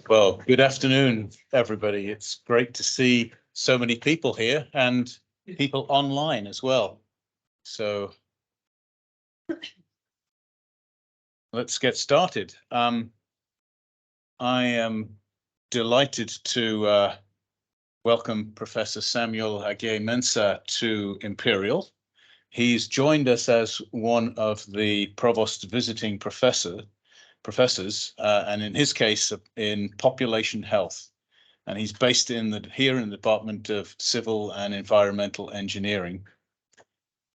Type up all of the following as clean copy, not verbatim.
Well, good afternoon, everybody. It's great to see so many people here and people online as well. So let's get started. I am delighted to welcome Professor Samuel Agyei-Mensah to Imperial. He's joined us as one of the provost visiting professors, and in his case, in population health. And he's based here in the Department of Civil and Environmental Engineering.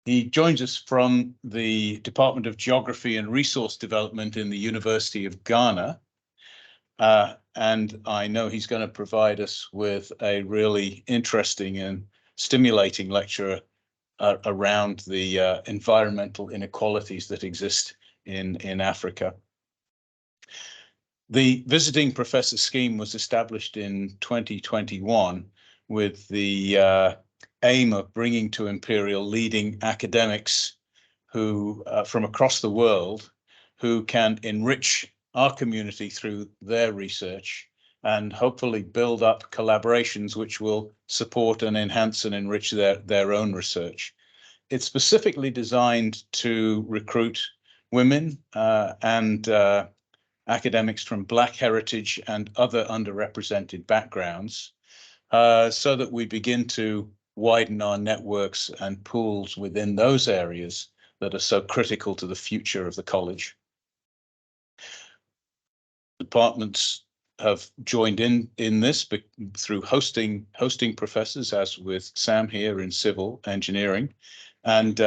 He joins us from the Department of Geography and Resource Development in the University of Ghana. And I know he's going to provide us with a really interesting and stimulating lecture around the environmental inequalities that exist in Africa. The visiting professor scheme was established in 2021 with the aim of bringing to Imperial leading academics who from across the world who can enrich our community through their research and hopefully build up collaborations which will support and enhance and enrich their own research. It's specifically designed to recruit women and academics from Black heritage and other underrepresented backgrounds, so that we begin to widen our networks and pools within those areas that are so critical to the future of the college. Departments have joined in this through hosting professors, as with Sam here in civil engineering, and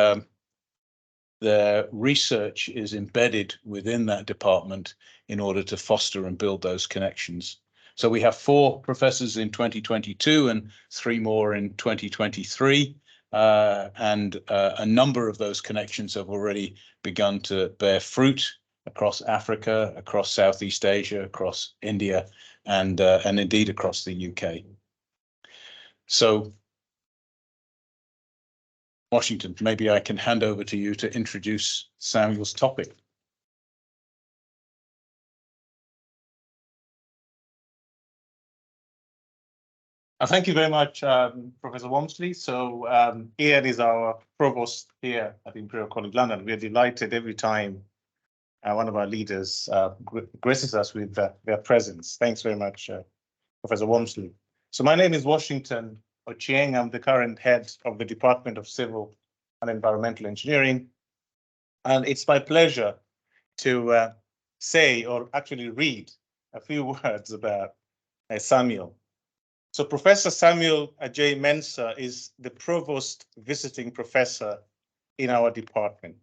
their research is embedded within that department in order to foster and build those connections. So we have 4 professors in 2022 and 3 more in 2023, and a number of those connections have already begun to bear fruit across Africa, across Southeast Asia, across India, and indeed across the UK. So Washington, maybe I can hand over to you to introduce Samuel's topic. Thank you very much, Professor Walmsley. So Ian is our provost here at Imperial College London. We are delighted every time one of our leaders graces us with their presence. Thanks very much, Professor Walmsley. So my name is Washington Ochieng. I'm the current head of the Department of Civil and Environmental Engineering. And it's my pleasure to say, or actually read, a few words about Samuel. So Professor Samuel Agyei-Mensah is the provost visiting professor in our department.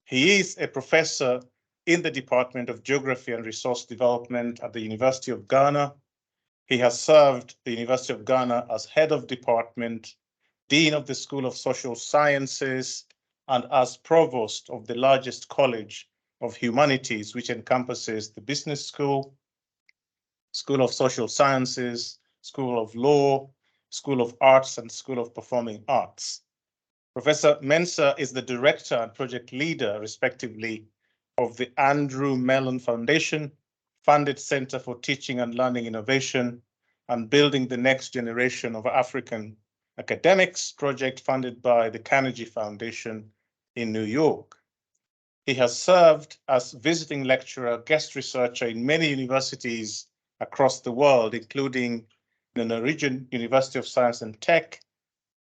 He is a professor in the Department of Geography and Resource Development at the University of Ghana. He has served the University of Ghana as head of department, dean of the School of Social Sciences, and as provost of the largest college of humanities, which encompasses the Business School, School of Social Sciences, School of Law, School of Arts, and School of Performing Arts. Professor Mensah is the director and project leader, respectively, of the Andrew Mellon Foundation, funded Center for Teaching and Learning Innovation, and Building the Next Generation of African Academics project funded by the Carnegie Foundation in New York. He has served as visiting lecturer, guest researcher in many universities across the world, including the Norwegian University of Science and Tech,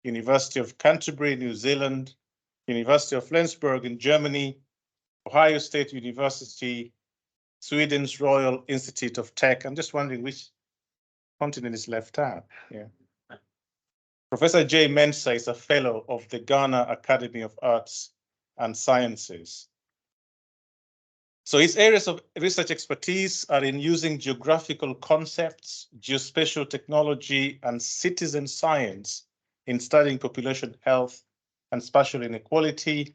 University of Canterbury, New Zealand, University of Flensburg in Germany, Ohio State University, Sweden's Royal Institute of Tech. I'm just wondering which continent is left out. Yeah. Professor Agyei-Mensah is a fellow of the Ghana Academy of Arts and Sciences. So his areas of research expertise are in using geographical concepts, geospatial technology, and citizen science in studying population health and spatial inequality.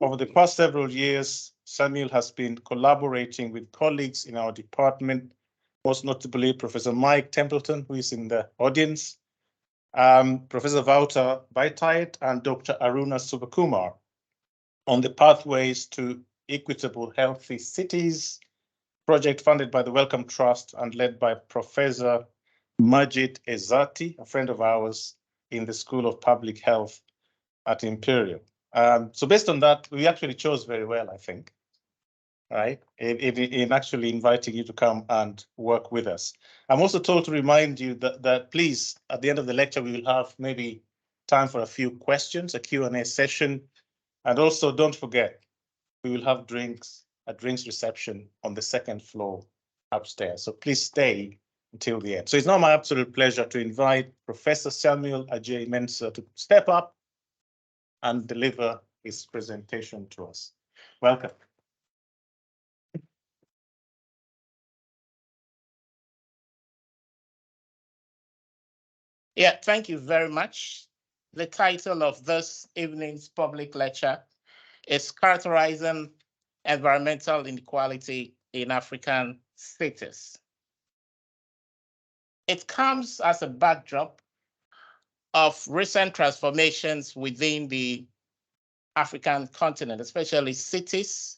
Over the past several years, Samuel has been collaborating with colleagues in our department, most notably Professor Mike Templeton, who is in the audience, Professor Wouter Beitait, and Dr. Aruna Subakumar on the pathways to Equitable Healthy Cities project funded by the Wellcome Trust and led by Professor Agyei-Mensah, a friend of ours in the School of Public Health at Imperial. So based on that, we actually chose very well, I think, right, in actually inviting you to come and work with us. I'm also told to remind you that please, at the end of the lecture, we will have maybe time for a few questions, a Q&A session. And also don't forget, we will have a drinks reception on the second floor upstairs. So please stay until the end. So it's now my absolute pleasure to invite Professor Samuel Agyei-Mensah to step up and deliver his presentation to us. Welcome. Yeah, thank you very much. The title of this evening's public lecture is Characterizing Environmental Inequality in African Cities. It comes as a backdrop of recent transformations within the African continent, especially cities,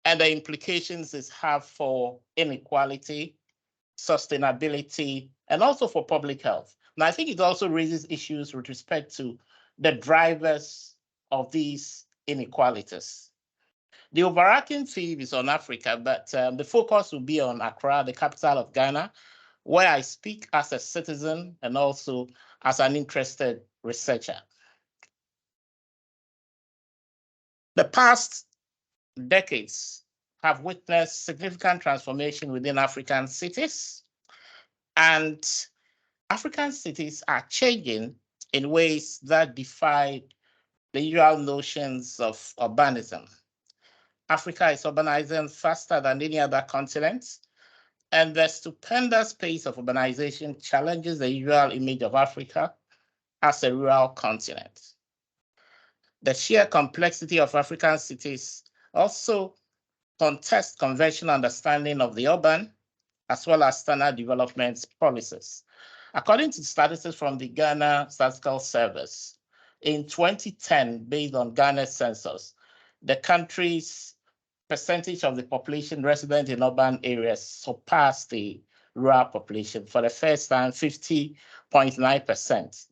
and the implications it has for inequality, sustainability, and also for public health. And I think it also raises issues with respect to the drivers of these inequalities. The overarching theme is on Africa, but the focus will be on Accra, the capital of Ghana, where I speak as a citizen and also as an interested researcher. The past decades have witnessed significant transformation within African cities, and African cities are changing in ways that defy the usual notions of urbanism. Africa is urbanizing faster than any other continent, and the stupendous pace of urbanization challenges the usual image of Africa as a rural continent. The sheer complexity of African cities also contests conventional understanding of the urban, as well as standard development policies. According to statistics from the Ghana Statistical Service, in 2010, based on Ghana's census, the country's percentage of the population resident in urban areas surpassed the rural population for the first time, 50.9%.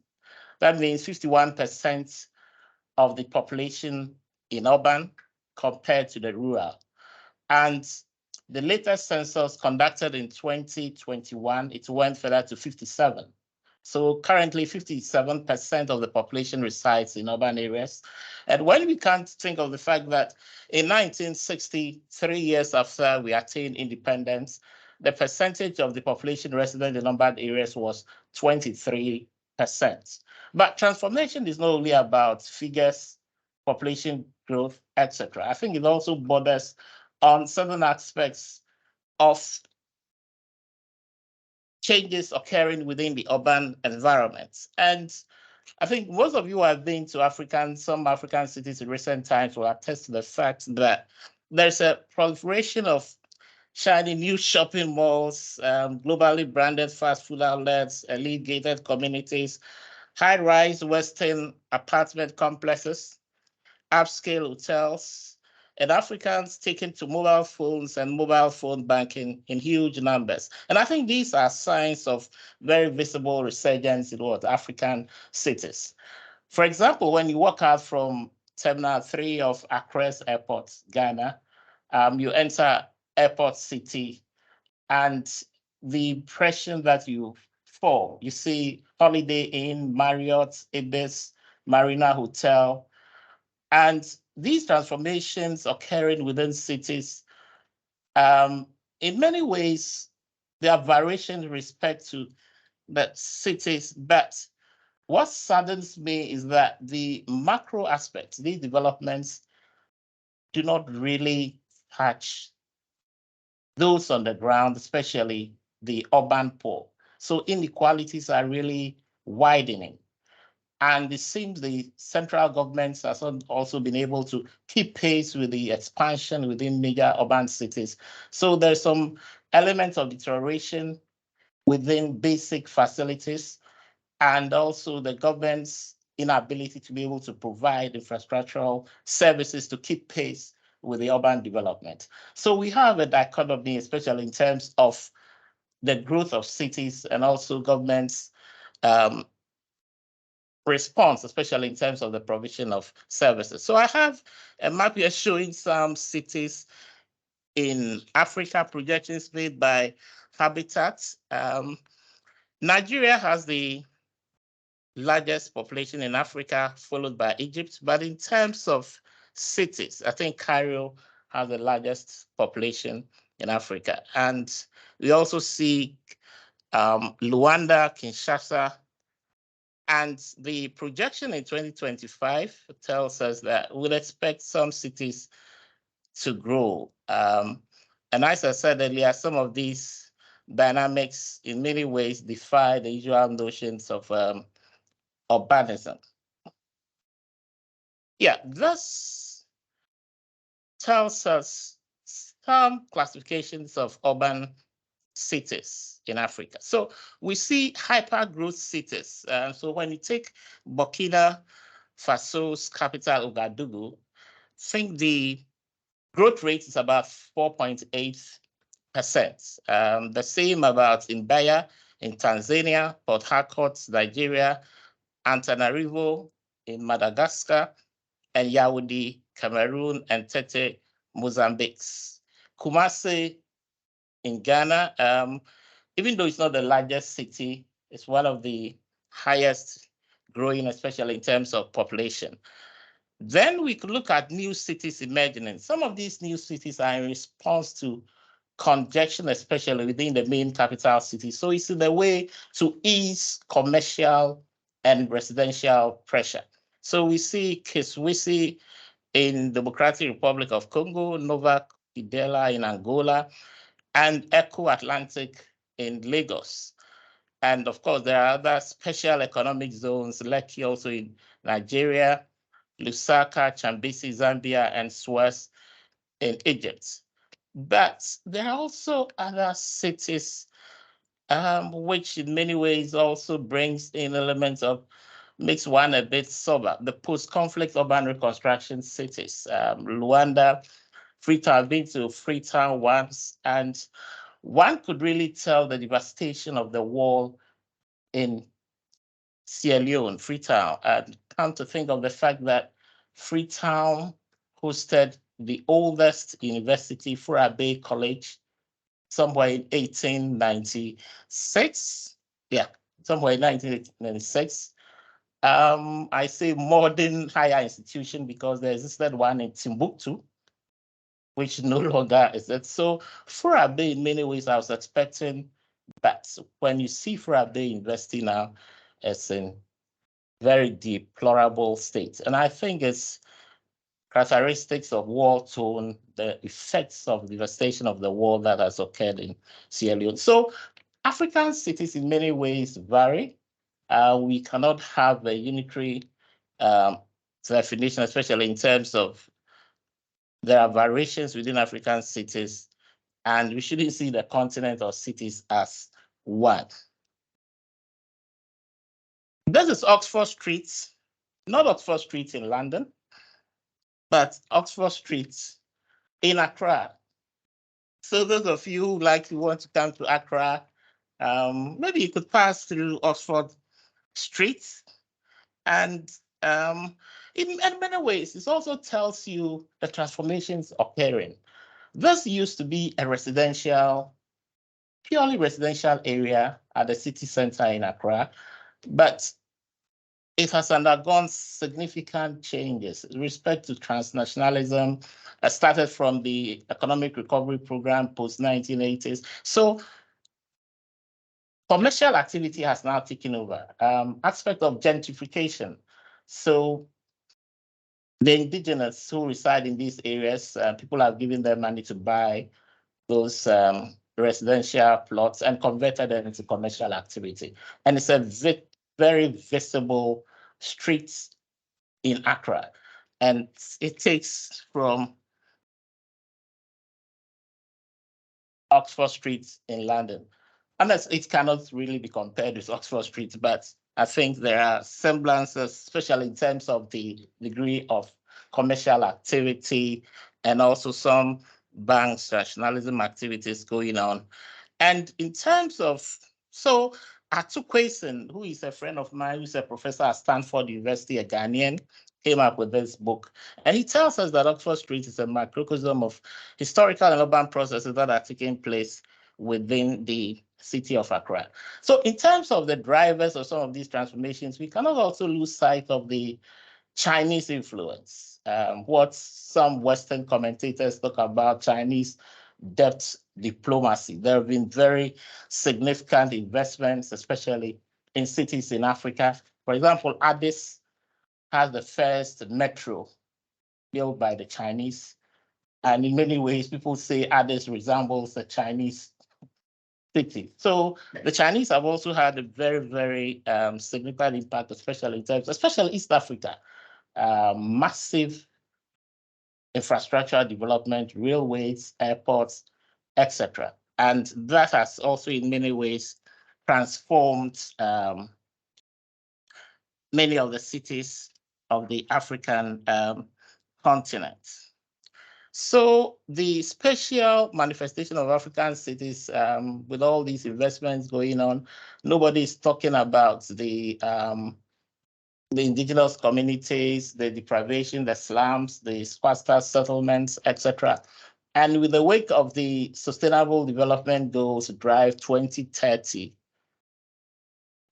That means 51% of the population in urban compared to the rural. And the latest census conducted in 2021, it went further to 57. So currently 57% of the population resides in urban areas. And when we can't think of the fact that in 1960, 3 years after we attained independence, the percentage of the population resident in urban areas was 23%. But transformation is not only about figures, population growth, etc. I think it also borders on certain aspects of changes occurring within the urban environment. And I think most of you who have been to some African cities in recent times will attest to the fact that there's a proliferation of shiny new shopping malls, globally branded fast food outlets, elite gated communities, high-rise Western apartment complexes, upscale hotels, and Africans taking to mobile phones and mobile phone banking in huge numbers. And I think these are signs of very visible resurgence in African cities. For example, when you walk out from Terminal 3 of Accra's Airport, Ghana, you enter Airport City, and the impression that you form, you see Holiday Inn, Marriott, Ibis, Marina Hotel, and these transformations occurring within cities, in many ways, there are variations with respect to the cities, but what saddens me is that the macro aspects, these developments, do not really touch those on the ground, especially the urban poor. So inequalities are really widening. And it seems the central government has also been able to keep pace with the expansion within major urban cities. So there's some elements of deterioration within basic facilities, and also the government's inability to be able to provide infrastructural services to keep pace with the urban development. So we have a dichotomy, especially in terms of the growth of cities and also government's response, especially in terms of the provision of services. So I have a map here showing some cities in Africa, projections made by Habitat. Nigeria has the largest population in Africa, followed by Egypt. But in terms of cities, I think Cairo has the largest population in Africa. And we also see Luanda, Kinshasa, and the projection in 2025 tells us that we'll expect some cities to grow. And as I said earlier, some of these dynamics in many ways defy the usual notions of urbanism. Yeah, this tells us some classifications of urban cities in Africa. So we see hyper-growth cities. So when you take Burkina Faso's capital, Ouagadougou, think the growth rate is about 4.8%. The same about in Bayer in Tanzania, Port Harcourt, Nigeria, Antananarivo in Madagascar, and Yaoundé, Cameroon, and Tete, Mozambique. Kumasi in Ghana, even though it's not the largest city, it's one of the highest growing, especially in terms of population. Then we could look at new cities emerging. And some of these new cities are in response to congestion, especially within the main capital cities. So it's in a way to ease commercial and residential pressure. So we see Kiswisi in the Democratic Republic of Congo, Nova Idela in Angola, and Echo Atlantic in Lagos. And of course, there are other special economic zones, Lekki also in Nigeria, Lusaka, Chambezi, Zambia, and Suez in Egypt. But there are also other cities which in many ways also brings in elements of, makes one a bit sober. The post-conflict urban reconstruction cities, Luanda, Freetown, I've been to Freetown once, and one could really tell the devastation of the war in Sierra Leone, Freetown, and come to think of the fact that Freetown hosted the oldest university, Furabe College, somewhere in 1896. Yeah, somewhere in 1996. I say modern higher institution because there existed one in Timbuktu, which no longer is it. So Furabe, in many ways, I was expecting that when you see Furabe University now, it's in very deplorable state. And I think it's characteristics of war torn, the effects of devastation of the war that has occurred in Sierra Leone. So African cities in many ways vary. We cannot have a unitary definition, especially in terms of there are variations within African cities, and we shouldn't see the continent or cities as one. This is Oxford Street, not Oxford Street in London, but Oxford Street in Accra. So those of you who likely want to come to Accra, maybe you could pass through Oxford Street. And in many ways, this also tells you the transformations occurring. This used to be a residential, purely residential area at the city center in Accra, but it has undergone significant changes with respect to transnationalism. Started from the economic recovery program post-1980s. So commercial activity has now taken over. Aspect of gentrification. So the indigenous who reside in these areas, people have given them money to buy those residential plots and converted them into commercial activity. And it's a very visible streets in Accra. And it takes from Oxford Street in London. Unless it cannot really be compared with Oxford Street, but I think there are semblances, especially in terms of the degree of commercial activity and also some banks rationalism activities going on. And in terms of, so Atukwesen, who is a friend of mine, who's a professor at Stanford University, a Ghanaian, came up with this book. And he tells us that Oxford Street is a microcosm of historical and urban processes that are taking place within the city of Accra. So in terms of the drivers of some of these transformations, we cannot also lose sight of the Chinese influence. What some Western commentators talk about Chinese debt diplomacy. There have been very significant investments, especially in cities in Africa. For example, Addis has the first metro built by the Chinese. And in many ways, people say Addis resembles a Chinese city. So the Chinese have also had a very, very significant impact, especially in terms, especially East Africa. Massive infrastructure development, railways, airports, etc. And that has also in many ways transformed many of the cities of the African continent. So the spatial manifestation of African cities with all these investments going on, nobody is talking about the indigenous communities, the deprivation, the slums, the squatter settlements, etc. And with the wake of the Sustainable Development Goals Drive 2030,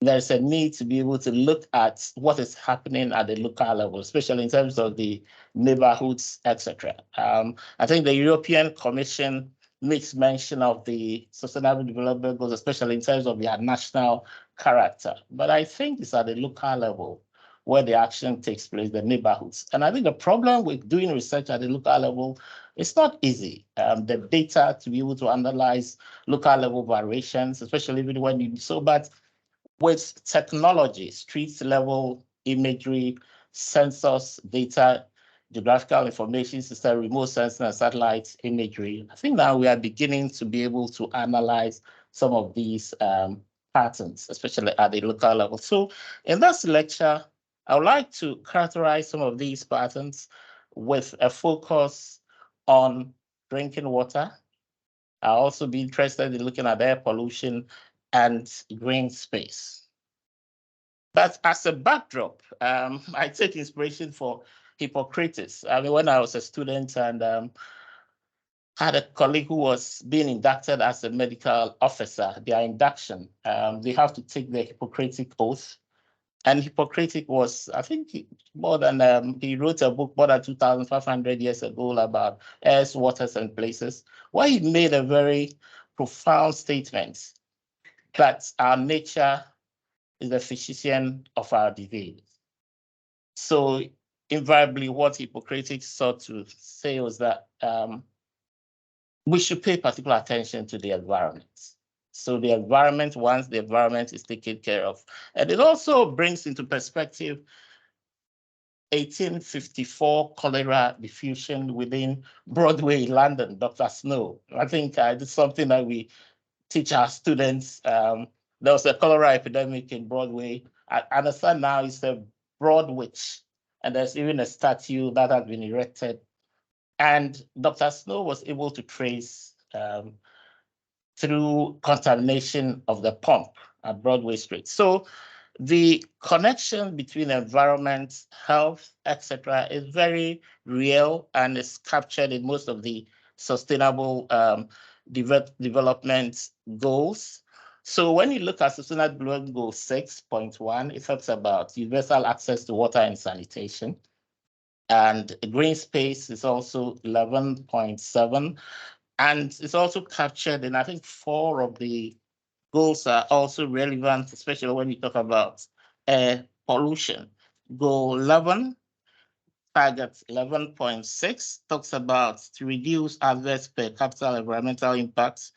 there's a need to be able to look at what is happening at the local level, especially in terms of the neighborhoods, etc. I think the European Commission makes mention of the Sustainable Development Goals, especially in terms of their national character. But I think it's at the local level where the action takes place, the neighborhoods. And I think the problem with doing research at the local level, it's not easy. The data to be able to analyze local level variations, especially when you so, but with technology, street level imagery, census data, geographical information system, remote sensing and satellite imagery, I think now we are beginning to be able to analyze some of these patterns, especially at the local level. So in this lecture, I would like to characterize some of these patterns with a focus on drinking water. I'll also be interested in looking at air pollution and green space. But as a backdrop, I take inspiration for Hippocrates. I mean, when I was a student and had a colleague who was being inducted as a medical officer, their induction, they have to take the Hippocratic oath. And Hippocrates was, I think, more than, he wrote a book more than 2,500 years ago about airs, waters, and places, where he made a very profound statement that our nature is the physician of our disease. So invariably, what Hippocrates sought to say was that we should pay particular attention to the environment. So the environment, once the environment is taken care of. And it also brings into perspective 1854 cholera diffusion within Broadway, London, Dr. Snow. I think it's something that we teach our students. There was a cholera epidemic in Broadway. I understand now it's a Broad Witch, and there's even a statue that has been erected. And Dr. Snow was able to trace through contamination of the pump at Broadway Street. So the connection between environment, health, etc., is very real and is captured in most of the sustainable development goals. So when you look at Sustainable Development Goal 6.1, it talks about universal access to water and sanitation. And green space is also 11.7. And it's also captured in, I think, 4 of the goals are also relevant, especially when you talk about air pollution. Goal 11, target 11.6, talks about to reduce adverse per capita environmental impacts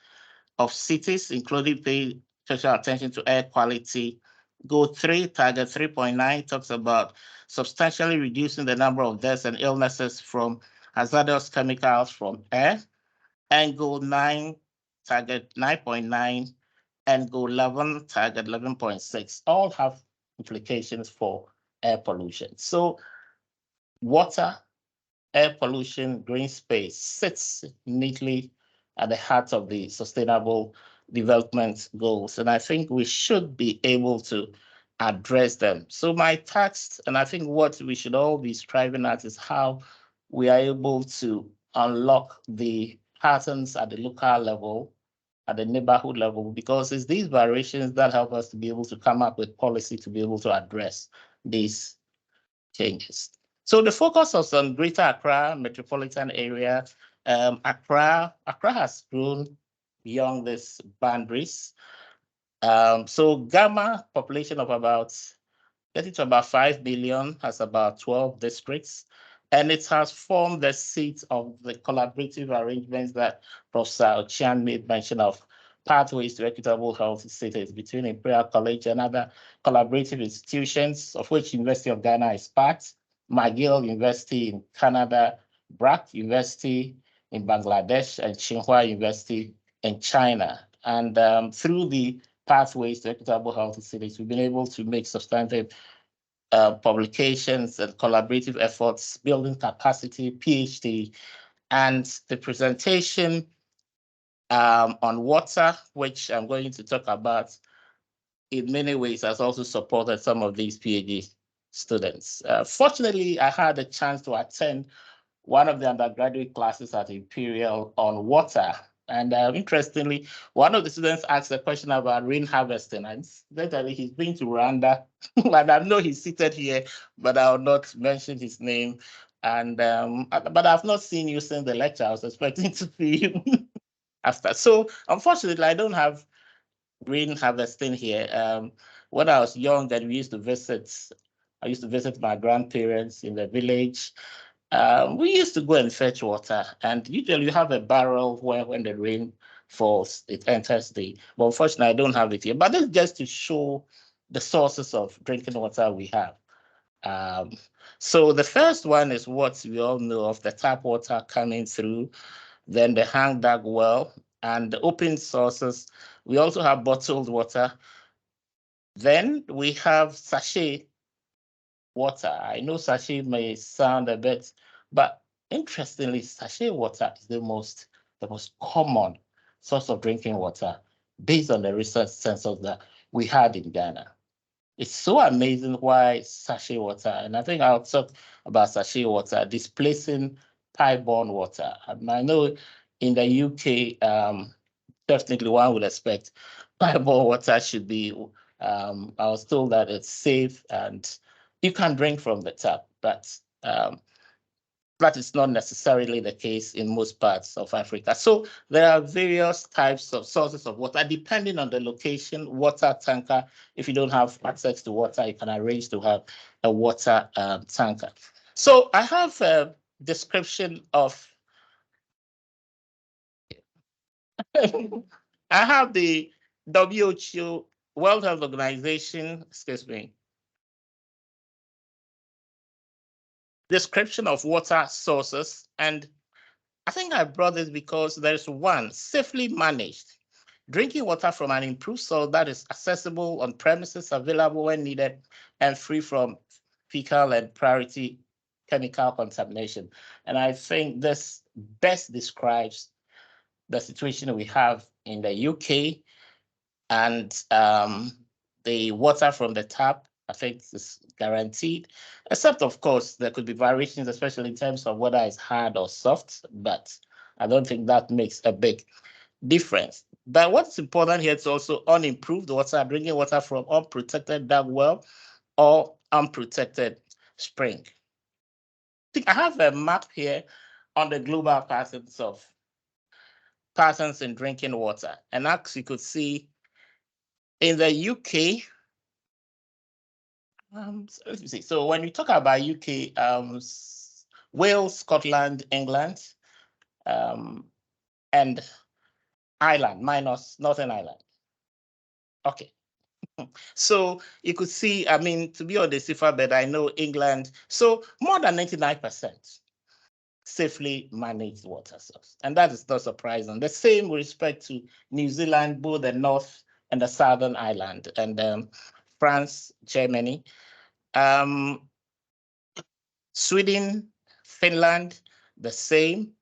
of cities, including paying special attention to air quality. Goal 3, target 3.9, talks about substantially reducing the number of deaths and illnesses from hazardous chemicals from air. And goal 9, target 9.9, and goal 11, target 11.6, all have implications for air pollution. So water, air pollution, green space sits neatly at the heart of the sustainable development goals. And I think we should be able to address them. So my task, and I think what we should all be striving at, is how we are able to unlock the patterns at the local level, at the neighborhood level, because it's these variations that help us to be able to come up with policy to be able to address these changes. So the focus was on Greater Accra metropolitan area. Accra has grown beyond these boundaries. So Ghana population of about getting to about 5 billion, has about 12 districts, and it has formed the seat of the collaborative arrangements that Professor Chian made mention of, pathways to equitable health cities between Imperial College and other collaborative institutions, of which University of Ghana is part, McGill University in Canada, Brack University in Bangladesh, and Tsinghua University in China. And through the pathways to equitable health cities, we've been able to make substantive publications and collaborative efforts, building capacity, PhD, and the presentation on water, which I'm going to talk about, in many ways has also supported some of these PhD students. Fortunately, I had a chance to attend one of the undergraduate classes at Imperial on water. And interestingly, one of the students asked a question about rain harvesting. And literally, he's been to Rwanda. And I know he's seated here, but I'll not mention his name. And but I've not seen you since the lecture. I was expecting to see you after. So unfortunately, I don't have rain harvesting here. When I was young, and I used to visit my grandparents in the village. We used to go and fetch water, and usually you have a barrel where when the rain falls, it enters but unfortunately, I don't have it here. But that's just to show the sources of drinking water we have. So the first one is what we all know of, the tap water coming through, then the hang dug well, and the open sources. We also have bottled water. Then we have sachet water. I know sachet may sound a bit, but interestingly, sachet water is the most common source of drinking water based on the recent census that we had in Ghana. It's so amazing why sachet water, and I think I'll talk about sachet water displacing pipe-borne water. I know in the UK, definitely one would expect pipe-borne water should be, I was told that it's safe and you can drink from the tap, but that is not necessarily the case in most parts of Africa. So there are various types of sources of water, depending on the location. Water tanker, if you don't have access to water, you can arrange to have a water tanker. So I have a description of, I have the WHO, World Health Organization, excuse me, description of water sources. And I think I brought this because there's one, safely managed drinking water from an improved soil that is accessible on premises, available when needed, and free from fecal and priority chemical contamination. And I think this best describes the situation we have in the UK, and the water from the tap, I think, is guaranteed, except, of course, there could be variations, especially in terms of whether it's hard or soft, but I don't think that makes a big difference. But what's important here is also unimproved water, drinking water from unprotected dug well or unprotected spring. I have a map here on the global patterns in drinking water. And as you could see, in the UK, so let me see. So when we talk about UK, Wales, Scotland, England, and Ireland minus Northern Ireland. Okay. So you could see, I mean, to be on the safer bed, I know England. So more than 99% safely managed water source. And that is not surprising. The same with respect to New Zealand, both the North and the Southern Ireland, and France, Germany. Sweden, Finland, the same,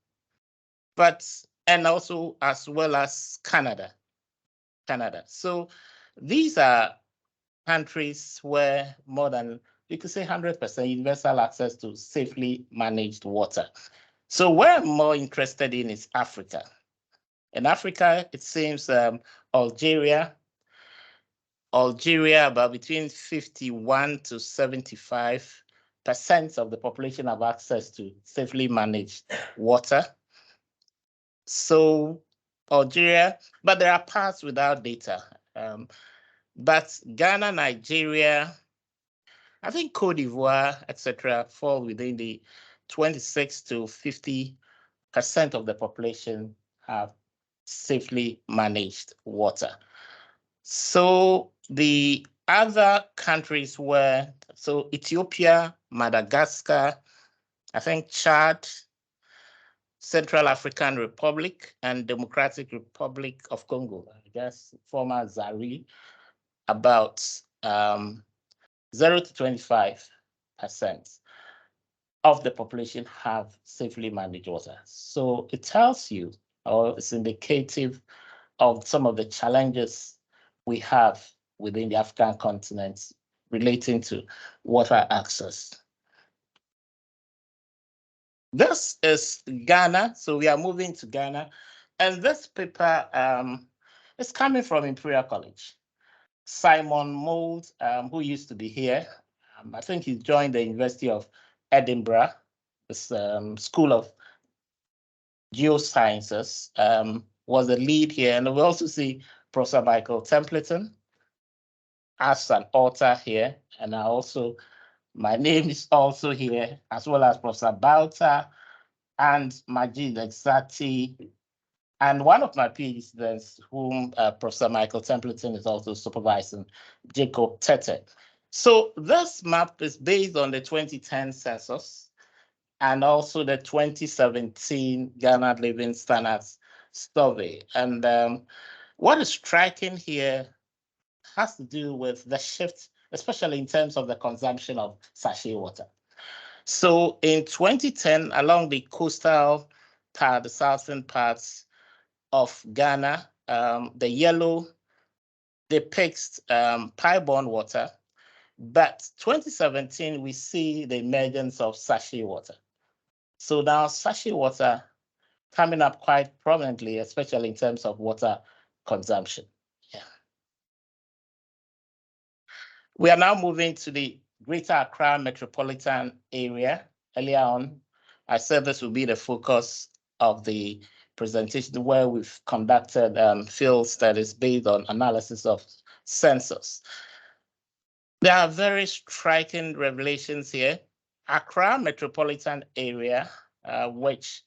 and also as well as Canada. So these are countries where more than, you could say 100% universal access to safely managed water. So where I'm more interested in is Africa. In Africa, it seems Algeria, about between 51 to 75% of the population have access to safely managed water. So Algeria, but there are parts without data. But Ghana, Nigeria, I think Cote d'Ivoire, etc., fall within the 26 to 50% of the population have safely managed water. So the other countries so Ethiopia, Madagascar, I think Chad, Central African Republic, and Democratic Republic of Congo, I guess former Zaire, about 0 to 25% of the population have safely managed water. So it tells you, or it's indicative of some of the challenges we have within the African continent relating to water access. This is Ghana, so we are moving to Ghana. And this paper is coming from Imperial College. Simon Mould, who used to be here, I think he joined the University of Edinburgh, this School of Geosciences, was the lead here. And we also see Professor Michael Templeton as an author here. And my name is also here, as well as Professor Bauta and Majid Exati, and one of my PhD students, whom Professor Michael Templeton is also supervising, Jacob Tete. So this map is based on the 2010 census and also the 2017 Ghana Living Standards Survey. And what is striking here has to do with the shift, especially in terms of the consumption of sachet water. So in 2010, along the coastal part, the southern parts of Ghana, the yellow depicts pipe-borne water, but 2017, we see the emergence of sachet water. So now sachet water coming up quite prominently, especially in terms of water consumption. Yeah. We are now moving to the Greater Accra metropolitan area. Earlier on, I said this will be the focus of the presentation, where we've conducted field studies based on analysis of census. There are very striking revelations here. Accra metropolitan area, which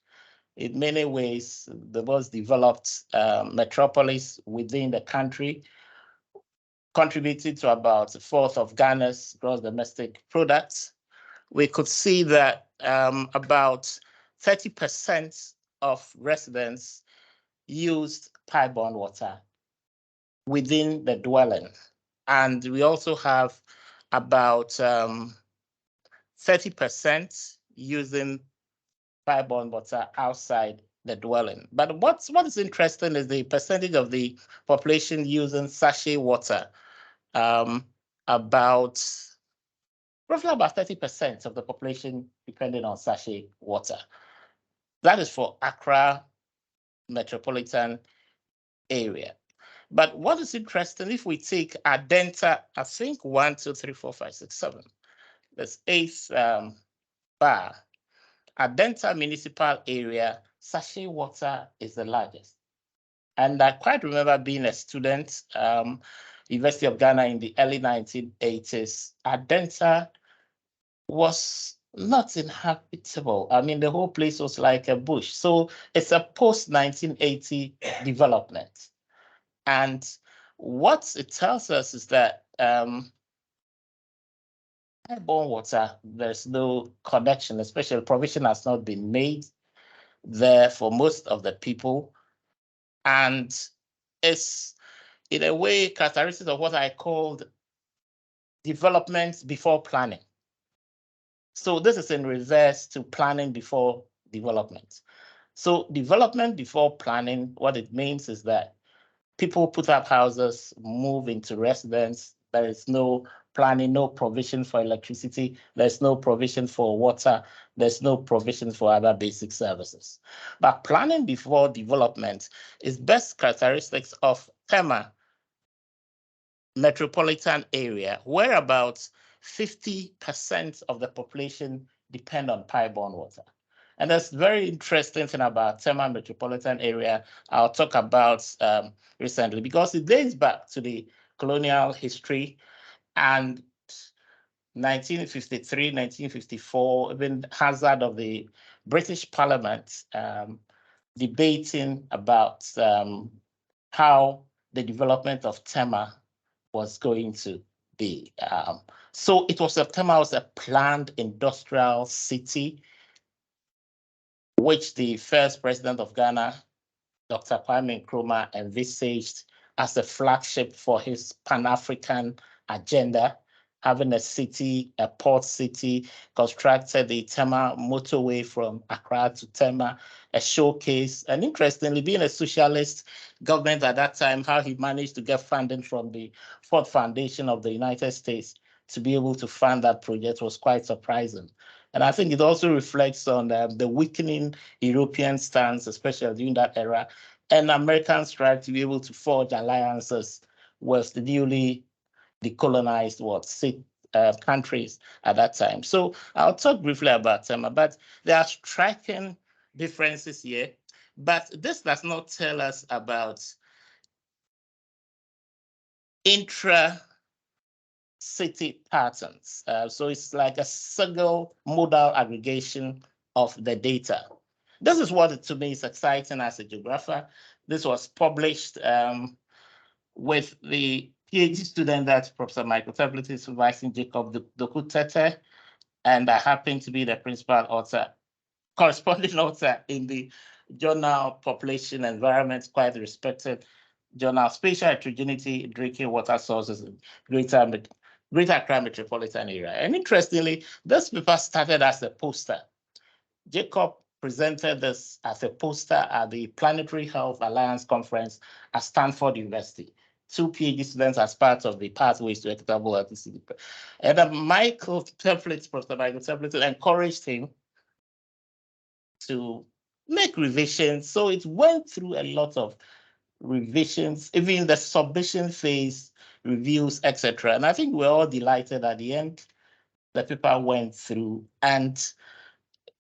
in many ways the most developed metropolis within the country, contributed to about a fourth of Ghana's gross domestic product. We could see that about 30% of residents used pipe-borne water within the dwelling. And we also have about 30% using pipe-borne water outside the dwelling. But what is interesting is the percentage of the population using sachet water. Roughly about 30% of the population depending on sachet water. That is for Accra metropolitan area. But what is interesting, if we take Adenta, I think 1, 2, 3, 4, 5, 6, 7, this 8th bar, Adenta municipal area, sachet water is the largest. And I quite remember being a student, University of Ghana in the early 1980s. Adenta was not inhabitable. I mean, the whole place was like a bush. So it's a post-1980 development. And what it tells us is that pipe-borne water, there's no connection, especially provision has not been made there for most of the people. And it's, in a way, characteristics of what I called development before planning. So this is in reverse to planning before development. So development before planning, what it means is that people put up houses, move into residence. There is no planning, no provision for electricity. There's no provision for water. There's no provision for other basic services. But planning before development is best characteristics of Tema metropolitan area, where about 50% of the population depend on pipe-borne water. And that's very interesting thing about Tema metropolitan area I'll talk about recently, because it dates back to the colonial history and 1953, 1954, even hazard of the British Parliament debating about how the development of Tema was going to be. So it was Tema was a planned industrial city, which the first president of Ghana, Dr. Kwame Nkrumah, envisaged as a flagship for his Pan-African agenda, having a city, a port city, constructed the Tema motorway from Accra to Tema, a showcase, and interestingly, being a socialist government at that time, how he managed to get funding from the Ford Foundation of the United States to be able to fund that project was quite surprising. And I think it also reflects on the weakening European stance, especially during that era, and Americans tried to be able to forge alliances with the newly decolonized countries at that time. So I'll talk briefly about Tema, but there are striking differences here. But this does not tell us about intra-city patterns. So it's like a single modal aggregation of the data. This is what to me is exciting as a geographer. This was published with the PhD student that Professor Michael Tablet is supervising, Jacob Dokutete, and I happen to be the principal author, corresponding author in the journal Population Environment, quite respected journal, Spatial Heterogeneity, Drinking Water Sources in Greater Accra Metropolitan Area. And interestingly, this paper started as a poster. Jacob presented this as a poster at the Planetary Health Alliance Conference at Stanford University. 2 PhD students as part of the Pathways to Equitable Health. And Professor Michael Tablet encouraged him to make revisions. So it went through a lot of revisions, even the submission phase, reviews, etc. And I think we're all delighted at the end. The paper went through and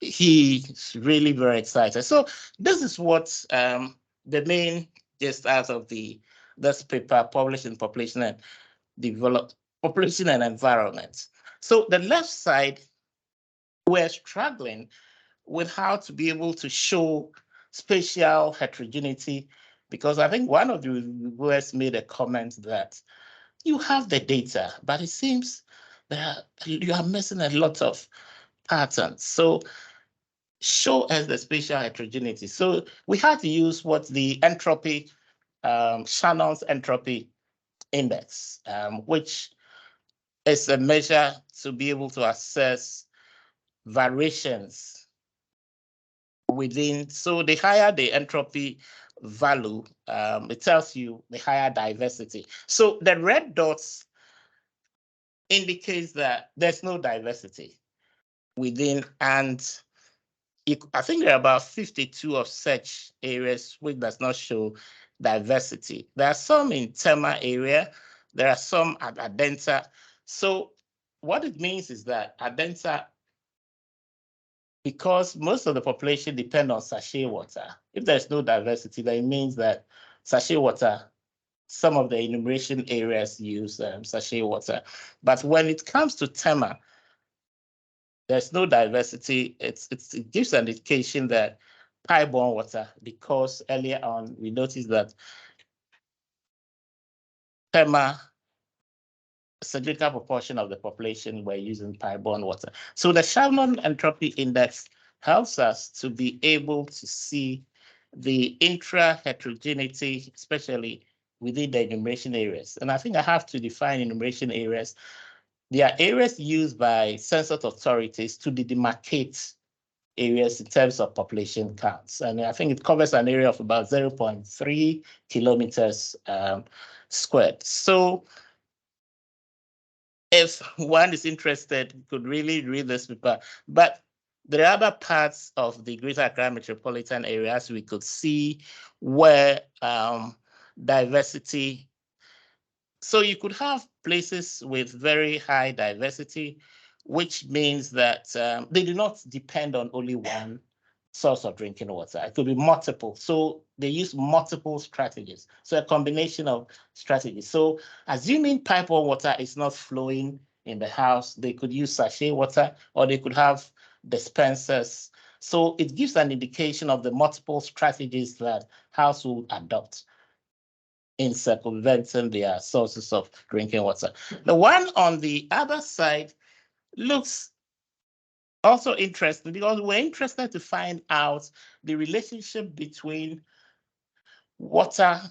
he's really very excited. So this is what the main gist out of this paper published in Population and Environment. So the left side, we're struggling with how to be able to show spatial heterogeneity, because I think one of the reviewers made a comment that you have the data, but it seems that you are missing a lot of patterns. So show us the spatial heterogeneity. So we had to use what the entropy, Shannon's entropy index, which is a measure to be able to assess variations within. So the higher the entropy value, it tells you the higher diversity. So the red dots indicates that there's no diversity within, and I think there are about 52 of such areas which does not show diversity. There are some in Tema area, there are some at Adenta. So what it means is that Adenta, because most of the population depend on sachet water, if there's no diversity, that means that sachet water, some of the enumeration areas use sachet water. But when it comes to Tema, there's no diversity. It gives an indication that pipe-borne water, because earlier on we noticed that Tema, a significant proportion of the population were using pipe-borne water. So the Shannon entropy index helps us to be able to see the intra-heterogeneity, especially within the enumeration areas. And I think I have to define enumeration areas There are areas used by census authorities to demarcate areas in terms of population counts. And I think it covers an area of about 0.3 kilometers squared. So if one is interested, you could really read this paper. But there are other parts of the Greater Accra metropolitan areas we could see where diversity. So you could have places with very high diversity, which means that they do not depend on only one source of drinking water. It could be multiple. So they use multiple strategies. So a combination of strategies. So assuming pipeline water is not flowing in the house, they could use sachet water, or they could have dispensers. So it gives an indication of the multiple strategies that households adopt in circumventing their sources of drinking water. The one on the other side looks also interesting because we're interested to find out the relationship between water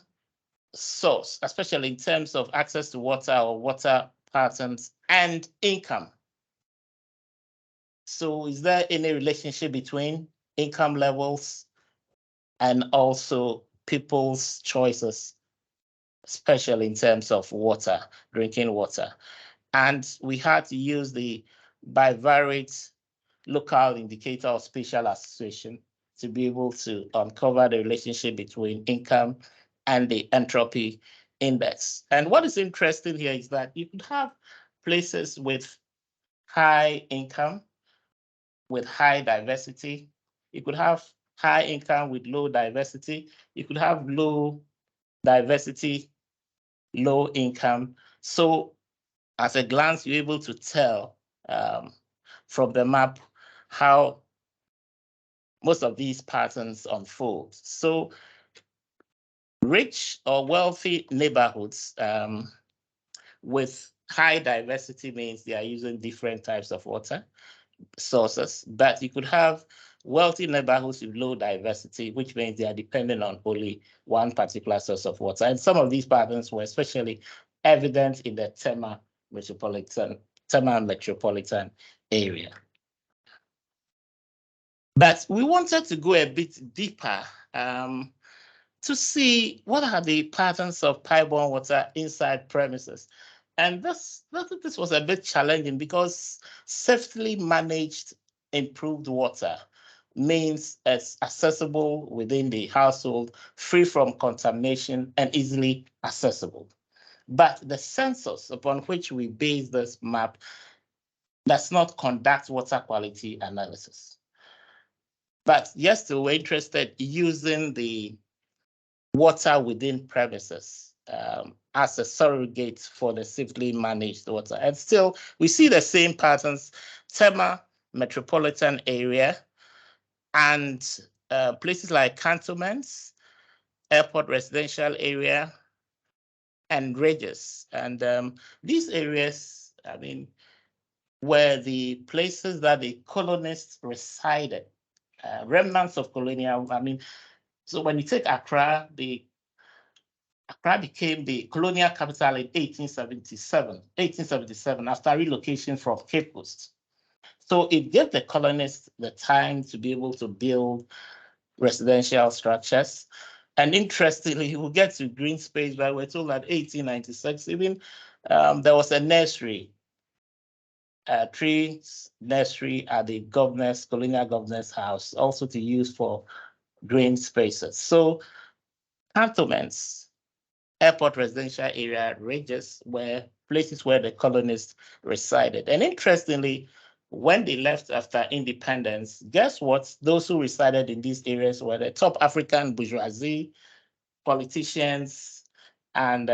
source, especially in terms of access to water or water patterns, and income. So is there any relationship between income levels and also people's choices, especially in terms of water, drinking water? And we had to use the bivariate local indicator of spatial association to be able to uncover the relationship between income and the entropy index. And what is interesting here is that you could have places with high income, with high diversity. You could have high income with low diversity. You could have low diversity, low income. So at a glance, you're able to tell from the map how most of these patterns unfold. So rich or wealthy neighborhoods with high diversity means they are using different types of water sources, but you could have wealthy neighborhoods with low diversity, which means they are dependent on only one particular source of water. And some of these patterns were especially evident in the Tema metropolitan area. But we wanted to go a bit deeper to see what are the patterns of pipeline water inside premises. And this was a bit challenging because safely managed improved water means it's accessible within the household, free from contamination and easily accessible. But the census upon which we base this map does not conduct water quality analysis. But yes, so we're interested in using the water within premises as a surrogate for the safely managed water. And still, we see the same patterns, Tema metropolitan area, and places like cantonments, airport residential area, and ridges. And these areas, I mean, were the places that the colonists resided, remnants of colonial, I mean, so when you take Accra, Accra became the colonial capital in 1877 after relocation from Cape Coast. So it gave the colonists the time to be able to build residential structures. And interestingly, we'll get to green space, but we're told that 1896, even there was a nursery, tree nursery at the colonial governor's house, also to use for green spaces. So cantonments, airport residential area, ridges were places where the colonists resided. And interestingly, when they left after independence, guess what? Those who resided in these areas were the top African bourgeoisie, politicians, and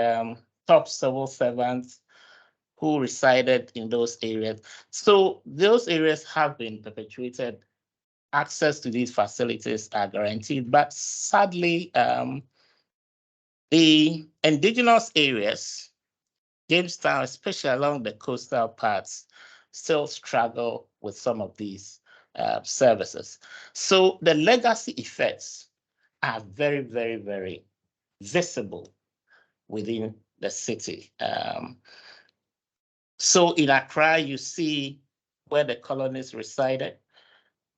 top civil servants who resided in those areas. So those areas have been perpetuated. Access to these facilities are guaranteed, but sadly, the indigenous areas, Jamestown, especially along the coastal parts, still struggle with some of these services. So the legacy effects are very, very, very visible within the city. So in Accra, you see where the colonists resided,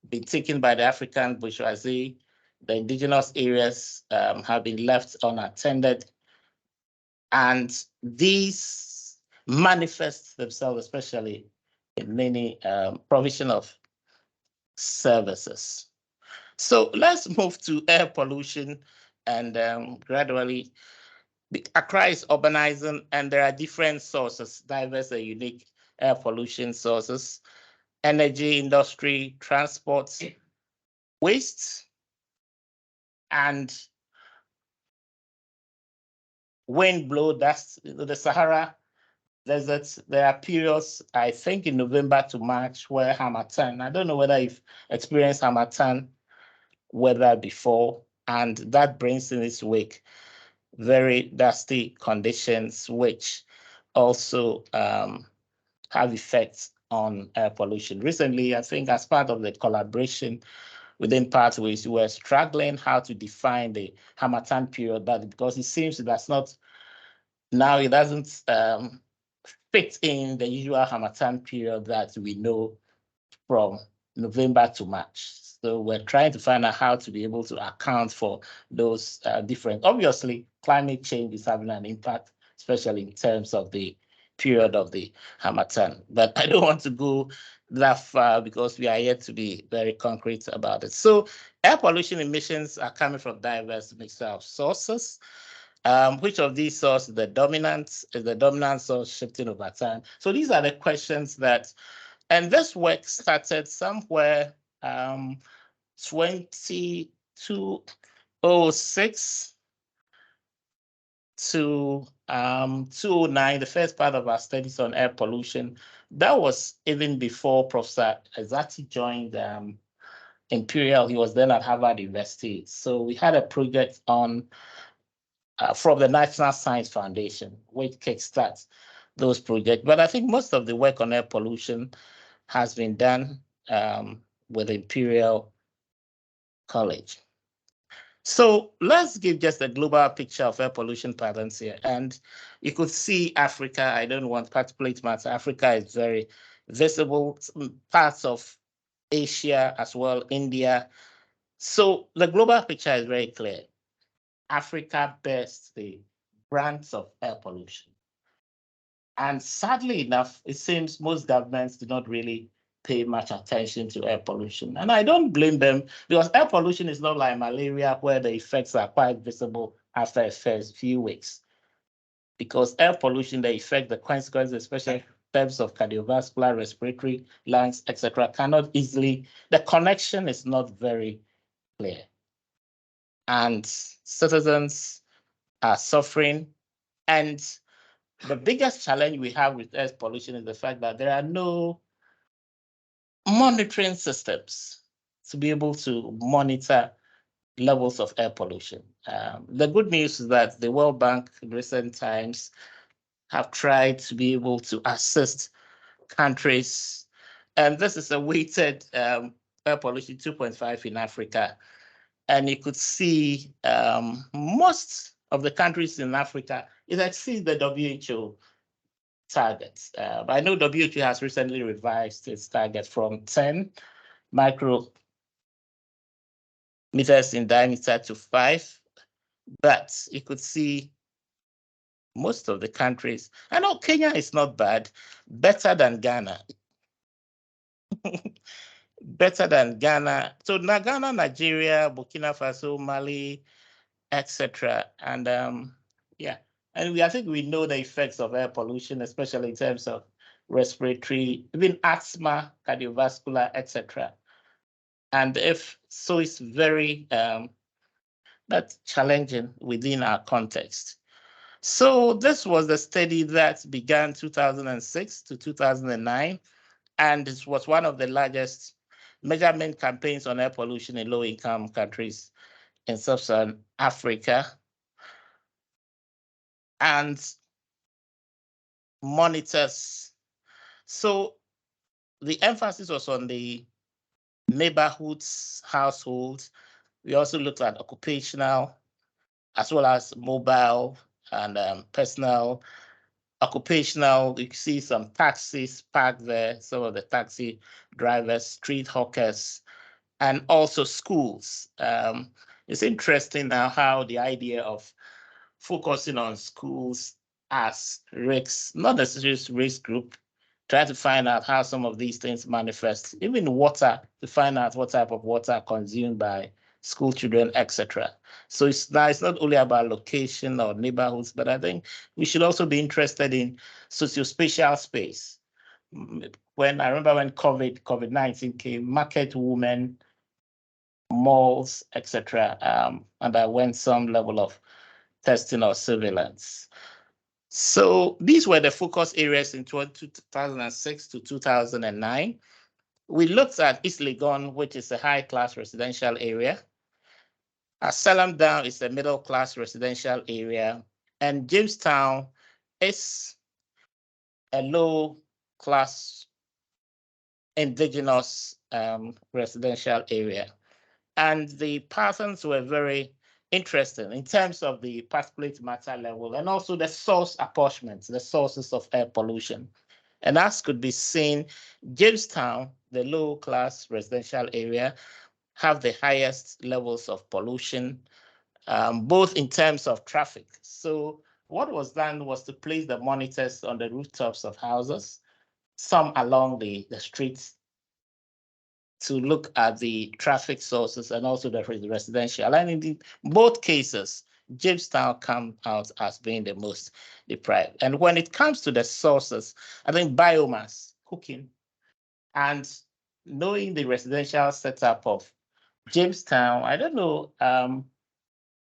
been taken by the African bourgeoisie. The indigenous areas have been left unattended. And these manifest themselves, especially in many provision of services. So let's move to air pollution, and gradually, Accra is urbanizing, and there are different sources, diverse and unique air pollution sources: energy, industry, transport, waste, and wind blow. That's the Sahara Desert. There are periods, I think in November to March, where Harmattan, I don't know whether you've experienced Harmattan weather before, and that brings in its wake very dusty conditions, which also have effects on air pollution. Recently, I think as part of the collaboration within pathways, we were struggling how to define the Harmattan period, but because it seems that's not, now it doesn't fit in the usual Harmattan period that we know from November to March. So we're trying to find out how to be able to account for those different. Obviously, climate change is having an impact, especially in terms of the period of the Harmattan. But I don't want to go that far because we are yet to be very concrete about it. So air pollution emissions are coming from diverse mixture of sources. Which of these sources is the dominant source shifting over time? So these are the questions that, and this work started somewhere 2206 to 209, the first part of our studies on air pollution. That was even before Professor Azati joined Imperial. He was then at Harvard University. So we had a project on from the National Science Foundation, which kickstarts those projects. But I think most of the work on air pollution has been done with Imperial College. So let's give just a global picture of air pollution patterns here. And you could see Africa. I don't want particulate matter. Africa is very visible. Parts of Asia as well, India. So the global picture is very clear. Africa bears the brunt of air pollution. And sadly enough, it seems most governments do not really pay much attention to air pollution. And I don't blame them, because air pollution is not like malaria, where the effects are quite visible after a first few weeks. Because air pollution, the effect, the consequences, especially in terms of cardiovascular, respiratory, lungs, etc., cannot easily, the connection is not very clear. And citizens are suffering. And the biggest challenge we have with air pollution is the fact that there are no monitoring systems to be able to monitor levels of air pollution. The good news is that the World Bank in recent times have tried to be able to assist countries, and this is a weighted air pollution 2.5 in Africa. And you could see most of the countries in Africa, it exceeds the WHO targets. I know WHO has recently revised its target from 10 micrometers in diameter to 5, but you could see most of the countries. I know Kenya is not bad, better than Ghana. Better than Ghana. So now Ghana, Nigeria, Burkina Faso, Mali, etc. And yeah, and I think we know the effects of air pollution, especially in terms of respiratory, even asthma, cardiovascular, etc. And if so, it's very that's challenging within our context. So this was the study that began 2006 to 2009, and it was one of the largest measurement campaigns on air pollution in low-income countries in sub-Saharan Africa, and monitors. So the emphasis was on the neighborhoods, households. We also looked at occupational as well as mobile and personal occupational, you see some taxis parked there, some of the taxi drivers, street hawkers, and also schools. It's interesting now how the idea of focusing on schools as risks, not necessarily risk group, try to find out how some of these things manifest, even water, to find out what type of water consumed by school children, etc. So it's not only about location or neighborhoods, but I think we should also be interested in socio-spatial space. When I remember when COVID-19 came, market women, malls, etc., underwent some level of testing or surveillance. So these were the focus areas in 2006 to 2009. We looked at East Legon, which is a high-class residential area. Salem Down is a middle-class residential area. And Jamestown is a low-class indigenous residential area. And the patterns were very interesting in terms of the particulate matter level and also the source apportionment, the sources of air pollution. And as could be seen, Jamestown, the low-class residential area, have the highest levels of pollution, both in terms of traffic. So what was done was to place the monitors on the rooftops of houses, some along the streets, to look at the traffic sources and also the residential. And in both cases, Jamestown come out as being the most deprived. And when it comes to the sources, I think biomass, cooking, and knowing the residential setup of Jamestown, I don't know,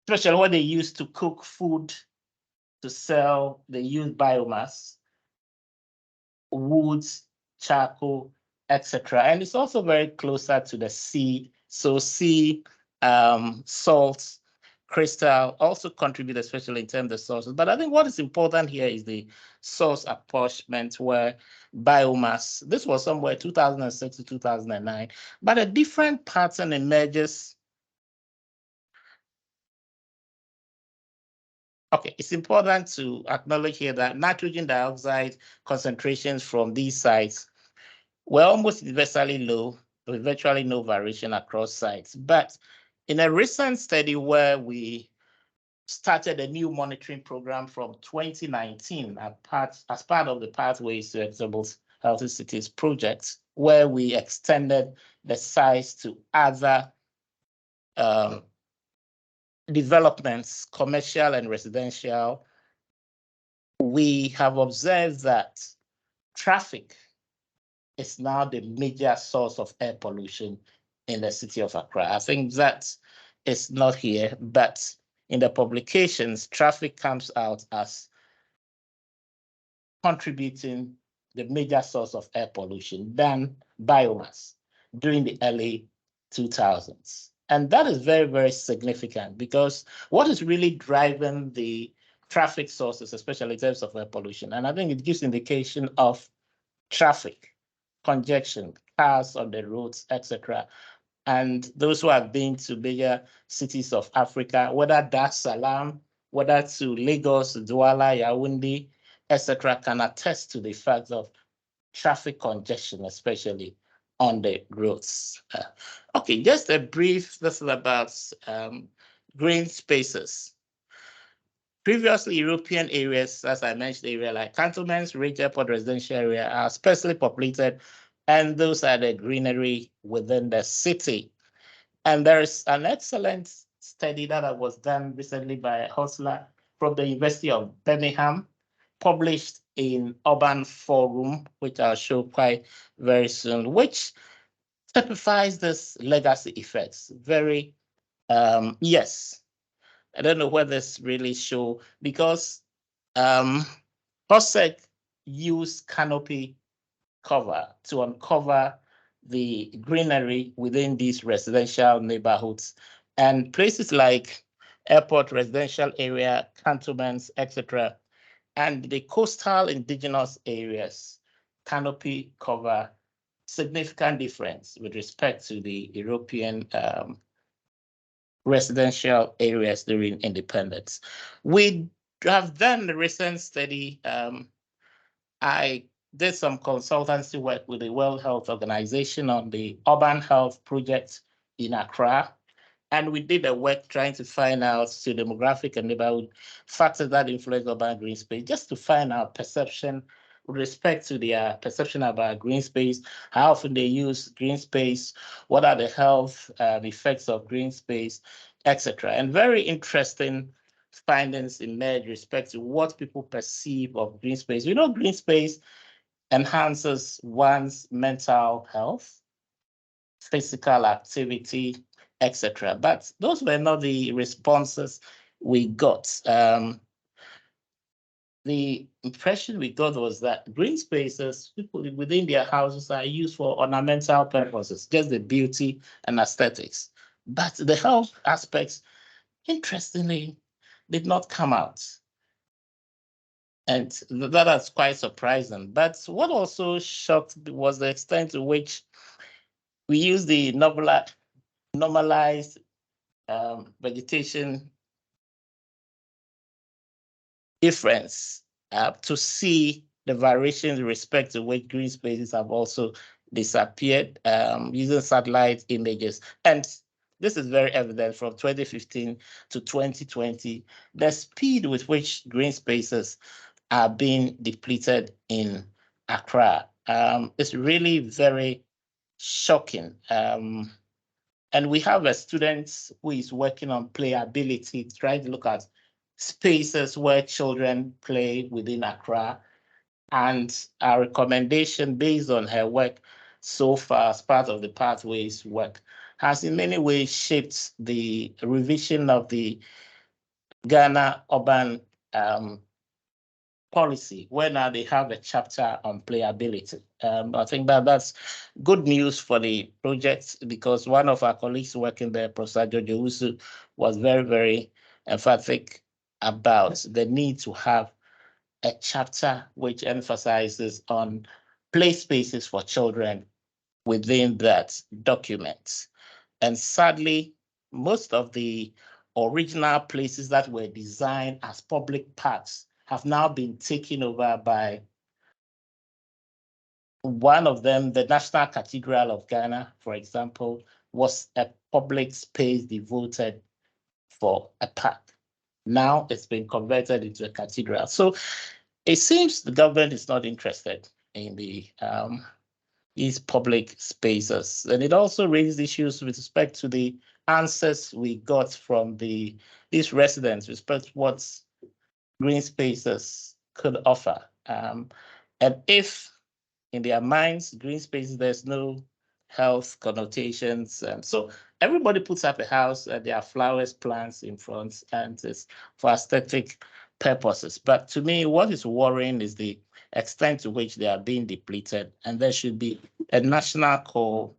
especially what they use to cook food to sell, they use biomass, woods, charcoal, etc. And it's also very closer to the sea. So sea, salts, crystal also contribute, especially in terms of sources. But I think what is important here is the source apportionment, where biomass, this was somewhere 2006 to 2009, but a different pattern emerges. Okay, it's important to acknowledge here that nitrogen dioxide concentrations from these sites were almost universally low, with virtually no variation across sites. But in a recent study where we started a new monitoring program from 2019 as part of the Pathways to Equitable Healthy Cities project, where we extended the size to other developments, commercial and residential, we have observed that traffic is now the major source of air pollution in the city of Accra. I think that is not here, but in the publications, traffic comes out as contributing the major source of air pollution than biomass during the early 2000s. And that is very, very significant, because what is really driving the traffic sources, especially in terms of air pollution, and I think it gives indication of traffic, congestion, cars on the roads, etc. And those who have been to bigger cities of Africa, whether Dar es Salaam, whether to Lagos, Douala, Yaoundé, etc., can attest to the fact of traffic congestion, especially on the roads. Okay, just a brief, this is about green spaces. Previously, European areas, as I mentioned, area like cantonments, Ridge Airport residential area are sparsely populated, and those are the greenery within the city. And there's an excellent study that was done recently by Hostler from the University of Birmingham, published in Urban Forum, which I'll show quite very soon, which typifies this legacy effects. Very, yes. I don't know whether this really show, because Hosek used canopy cover to uncover the greenery within these residential neighborhoods, and places like airport residential area, cantonments, etc., and the coastal indigenous areas, canopy cover, significant difference with respect to the European residential areas during independence. We have done a recent study I did some consultancy work with the World Health Organization on the urban health project in Accra. And we did a work trying to find out socio-demographic and neighborhood factors that influence urban green space, just to find out perception with respect to their perception about green space, how often they use green space, what are the health effects of green space, etc. And very interesting findings emerge with respect to what people perceive of green space. We know green space enhances one's mental health, physical activity, etc. But those were not the responses we got. The impression we got was that green spaces, people within their houses, are used for ornamental purposes, just the beauty and aesthetics. But the health aspects, interestingly, did not come out. And that was quite surprising. But what also shocked was the extent to which we use the normalized vegetation difference to see the variations with respect to which green spaces have also disappeared using satellite images. And this is very evident from 2015 to 2020, the speed with which green spaces are being depleted in Accra. It's really very shocking. And we have a student who is working on playability, trying to look at spaces where children play within Accra. And our recommendation based on her work so far as part of the Pathways work has in many ways shaped the revision of the Ghana urban policy, where now they have a chapter on playability. I think that's good news for the project, because one of our colleagues working there, Professor Jojo Usu, was very, very emphatic about the need to have a chapter which emphasizes on play spaces for children within that document. And sadly, most of the original places that were designed as public parks have now been taken over by one of them. The National Cathedral of Ghana, for example, was a public space devoted for a park. Now it's been converted into a cathedral. So it seems the government is not interested in these public spaces. And it also raised issues with respect to the answers we got from these residents with respect to what green spaces could offer. And if in their minds, green spaces, there's no health connotations. So everybody puts up a house and there are flowers, plants in front, and it's for aesthetic purposes. But to me, what is worrying is the extent to which they are being depleted, and there should be a national call.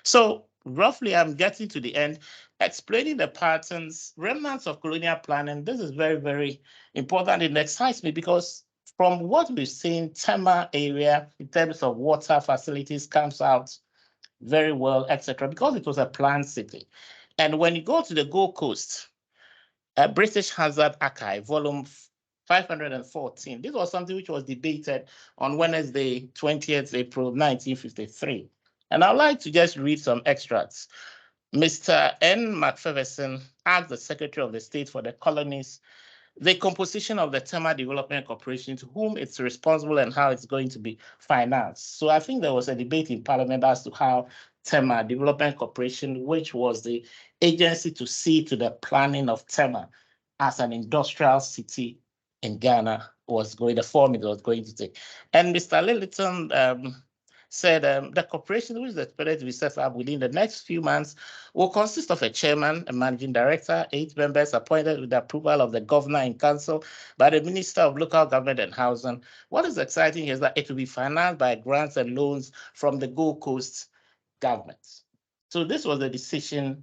So roughly, I'm getting to the end, explaining the patterns, remnants of colonial planning. This is very, very important. It excites me because from what we've seen, Tema area in terms of water facilities comes out very well, etc., because it was a planned city. And when you go to the Gold Coast, British Hazard Archive, volume 514, this was something which was debated on Wednesday, 20th April, 1953. And I'd like to just read some extracts. Mr. N. McPherson asked the Secretary of the State for the Colonies the composition of the Tema Development Corporation, to whom it's responsible and how it's going to be financed. So I think there was a debate in Parliament as to how Tema Development Corporation, which was the agency to see to the planning of Tema as an industrial city in Ghana, was going, the form it was going to take. And Mr. Lilliton said the corporation, which is expected to be set up within the next few months, will consist of a chairman, a managing director, 8 members appointed with the approval of the governor in council by the Minister of Local Government and Housing. What is exciting is that it will be financed by grants and loans from the Gold Coast government. So this was a decision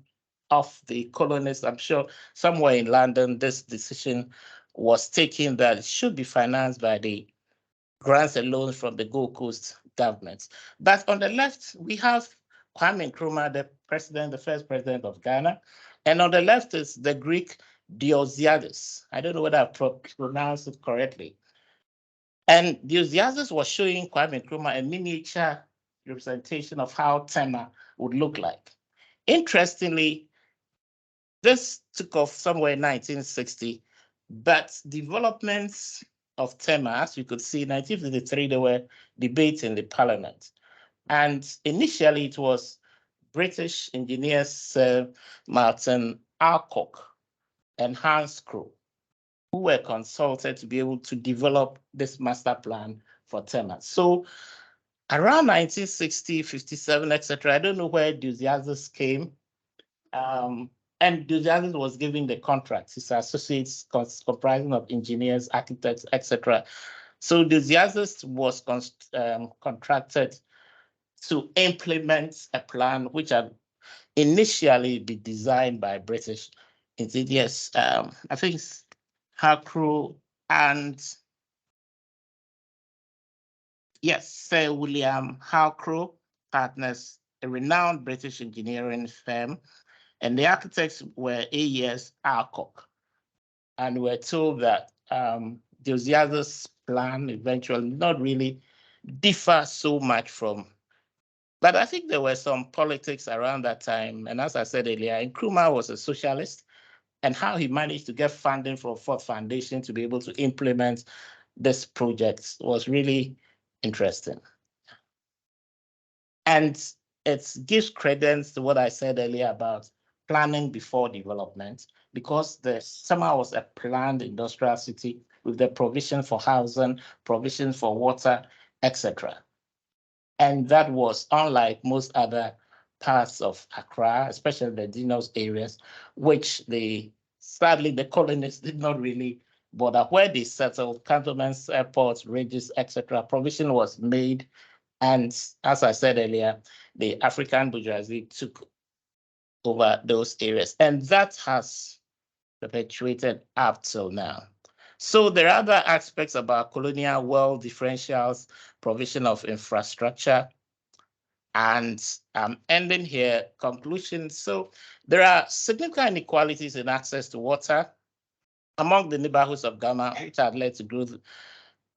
of the colonists. I'm sure somewhere in London, this decision was taken that it should be financed by the grants and loans from the Gold Coast government. But on the left, we have Kwame Nkrumah, the president, the first president of Ghana. And on the left is the Greek Diosziadis. I don't know whether I pronounced it correctly. And Dionysius was showing Kwame Nkrumah a miniature representation of how Tema would look like. Interestingly, this took off somewhere in 1960, but developments of Tema, as you could see, in 1953, there were debates in the parliament. And initially, it was British engineers Sir Martin Alcock and Hans Krogh who were consulted to be able to develop this master plan for Tema. So around 1960, 57, etc., I don't know where Dionysius came. And Dionysius was giving the contracts, his associates comprising of engineers, architects, etc. So Dionysius was contracted to implement a plan which had initially been designed by British engineers. I think it's Harcrow and yes, Sir William Harcrow Partners, a renowned British engineering firm, and the architects were A.E.S. Alcock, and we're told that Dionysius' plan eventually not really differ so much from. But I think there were some politics around that time. And as I said earlier, Nkrumah was a socialist, and how he managed to get funding from Ford Foundation to be able to implement this project was really interesting. And it gives credence to what I said earlier about planning before development, because the Tema was a planned industrial city with the provision for housing, provision for water, etc. And that was unlike most other parts of Accra, especially the indigenous areas, which sadly the colonists did not really bother. Where they settled, cantonments, airports, ranges, etc., provision was made. And as I said earlier, the African bourgeoisie took over those areas. And that has perpetuated up till now. So there are other aspects about colonial world differentials, provision of infrastructure, and ending here, conclusion. So there are significant inequalities in access to water among the neighborhoods of Ghana, which had led to growth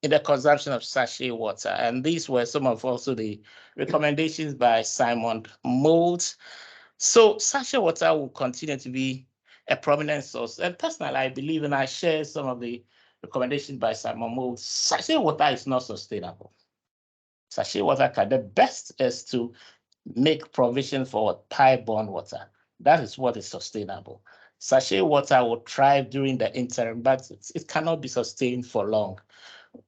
in the consumption of sachet water. And these were some of also the recommendations by Simon Mould. So sachet water will continue to be a prominent source. And personally, I believe, and I share some of the recommendations by Simon Mould, sachet water is not sustainable. Sachet water the best is to make provision for pipe-borne water. That is what is sustainable. Sachet water will thrive during the interim, but it cannot be sustained for long.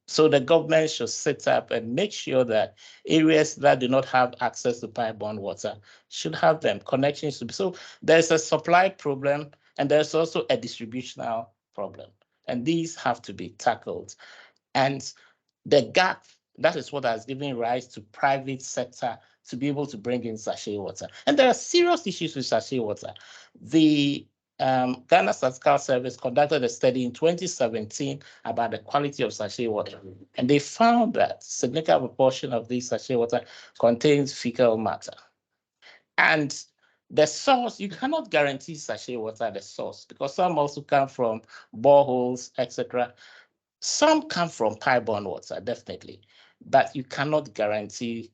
So the government should sit up and make sure that areas that do not have access to pipe-borne water should have them, connections to be. So there's a supply problem and there's also a distributional problem. And these have to be tackled. And the gap, that is what has given rise to private sector to be able to bring in sachet water. And there are serious issues with sachet water. The Ghana Statistical Service conducted a study in 2017 about the quality of sachet water, and they found that a significant proportion of this sachet water contains fecal matter. And the source, you cannot guarantee sachet water the source, because some also come from boreholes, etc. Some come from pipe-borne water, definitely, but you cannot guarantee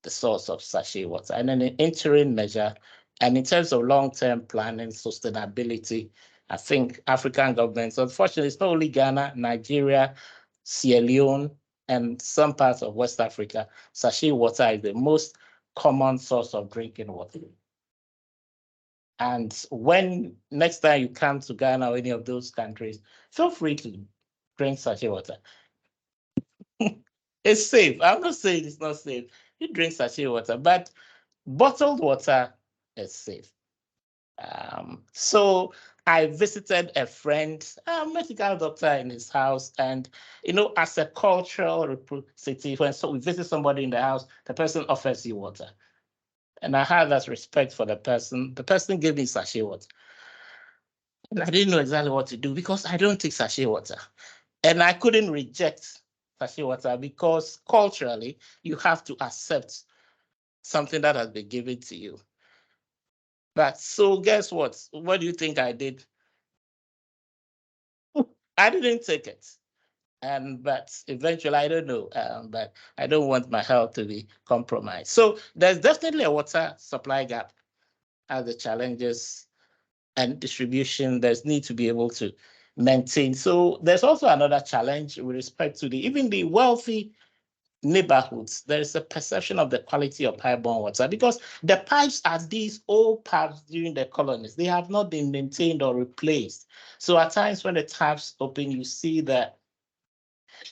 the source of sachet water. And then an interim measure, and in terms of long-term planning, sustainability, I think African governments, unfortunately, it's not only Ghana, Nigeria, Sierra Leone, and some parts of West Africa, sachet water is the most common source of drinking water. And when next time you come to Ghana or any of those countries, feel free to drink sachet water. It's safe. I'm not saying it's not safe. You drink sachet water, but bottled water is safe. So I visited a friend, a medical doctor, in his house, and as a cultural representative, when we visit somebody in the house, the person offers you water, and I had that respect for the person. The person gave me sachet water, and I didn't know exactly what to do because I don't take sachet water, and I couldn't reject sachet water because culturally you have to accept something that has been given to you. But so guess what? What do you think I did? I didn't take it. but eventually, I don't know, but I don't want my health to be compromised. So there's definitely a water supply gap as the challenges and distribution. There's need to be able to maintain. So there's also another challenge with respect to even the wealthy neighborhoods. There is a perception of the quality of pipe-borne water because the pipes are these old pipes during the colonies. They have not been maintained or replaced. So at times when the taps open, you see that.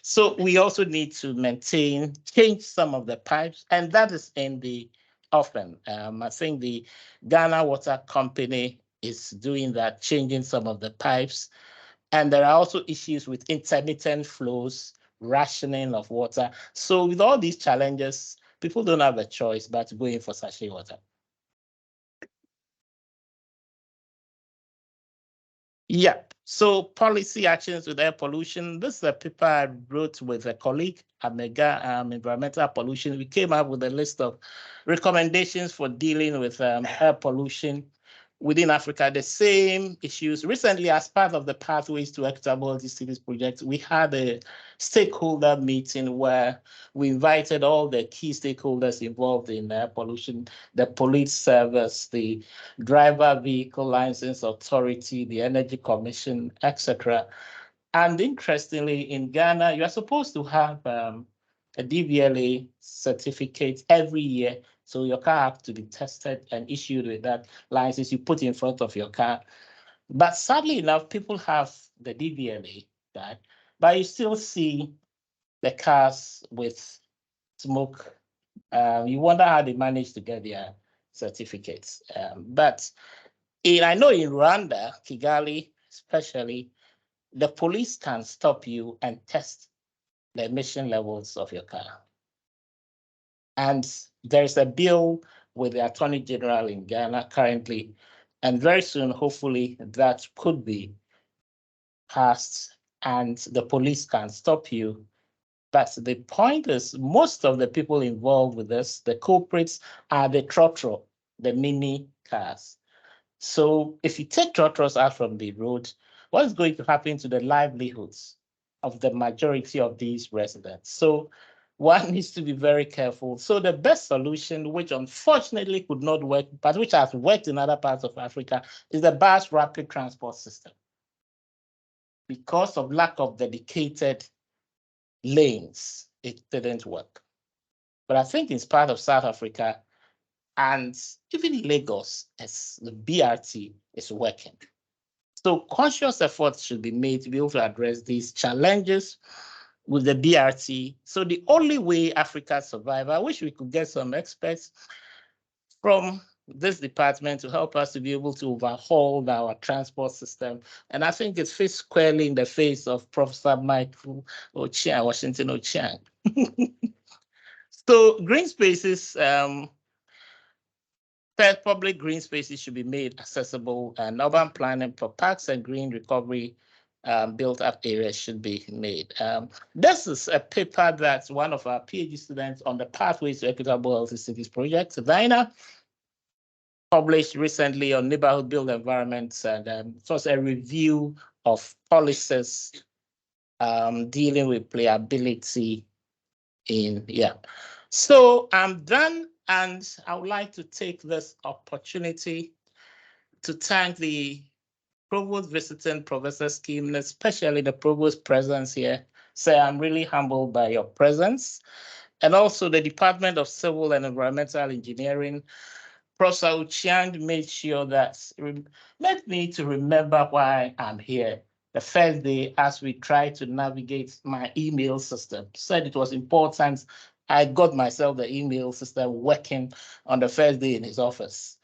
So we also need to change some of the pipes, and that is in the offing. I think the Ghana Water Company is doing that, changing some of the pipes. And there are also issues with intermittent flows, rationing of water. So with all these challenges, people don't have a choice but to go in for sachet water. Yeah. So policy actions with air pollution. This is a paper I wrote with a colleague at Mega Environmental Pollution. We came up with a list of recommendations for dealing with air pollution within Africa, the same issues. Recently, as part of the Pathways to Equitable Cities project, we had a stakeholder meeting where we invited all the key stakeholders involved in air pollution, the police service, the driver vehicle license authority, the energy commission, etc. And interestingly, in Ghana, you are supposed to have a DVLA certificate every year. So your car has to be tested and issued with that license you put in front of your car. But sadly enough, people have the DVLA, but you still see the cars with smoke. You wonder how they manage to get their certificates. But I know in Rwanda, Kigali especially, the police can stop you and test the emission levels of your car. And there's a bill with the Attorney General in Ghana currently, and very soon, hopefully, that could be passed and the police can stop you. But the point is, most of the people involved with this, the culprits, are the trotro, the mini cars. So if you take trotros out from the road, what is going to happen to the livelihoods of the majority of these residents? So one needs to be very careful. So the best solution, which unfortunately could not work, but which has worked in other parts of Africa, is the bus rapid transport system. Because of lack of dedicated lanes, it didn't work. But I think in part of South Africa, and even Lagos, as the BRT is working. So conscious efforts should be made to be able to address these challenges with the BRT. So the only way Africa survives, I wish we could get some experts from this department to help us to be able to overhaul our transport system. And I think it fits squarely in the face of Professor Michael Ochiang, Washington Ochiang. So green spaces, public green spaces should be made accessible, and urban planning for parks and green recovery built-up areas should be made. This is a paper that one of our PhD students on the Pathways to Equitable Healthy Cities project, Dina, published recently on neighborhood built environments, and it was a review of policies dealing with playability in, So I'm done, and I would like to take this opportunity to thank the Provost Visiting Professor Scheme, especially the Provost presence here. So I'm really humbled by your presence. And also the Department of Civil and Environmental Engineering. Professor Ochiang made sure that, made me to remember why I'm here. The first day, as we tried to navigate my email system, said it was important I got myself the email system working on the first day in his office.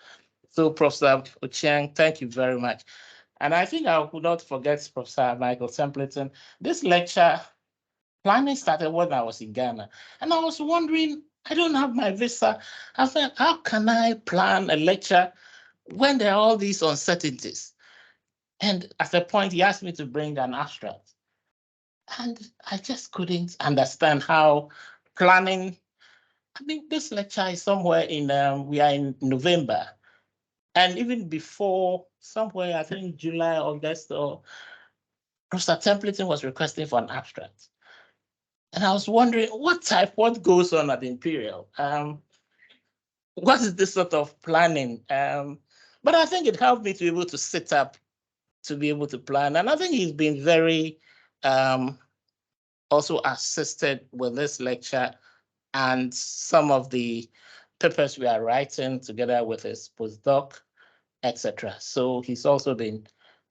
So Professor Ochiang, thank you very much. And I think I could not forget Professor Michael Templeton. This lecture planning started when I was in Ghana. And I was wondering, I don't have my visa. I thought, how can I plan a lecture when there are all these uncertainties? And at a point, he asked me to bring an abstract. And I just couldn't understand how planning, I mean, this lecture is somewhere in, we are in November. And even before, somewhere, I think July, August, or Professor Templeton was requesting for an abstract. And I was wondering what goes on at Imperial? What is this sort of planning? But I think it helped me to be able to sit up, to be able to plan. And I think he's been very also assisted with this lecture and some of the papers we are writing together with his postdoc, etc. So he's also been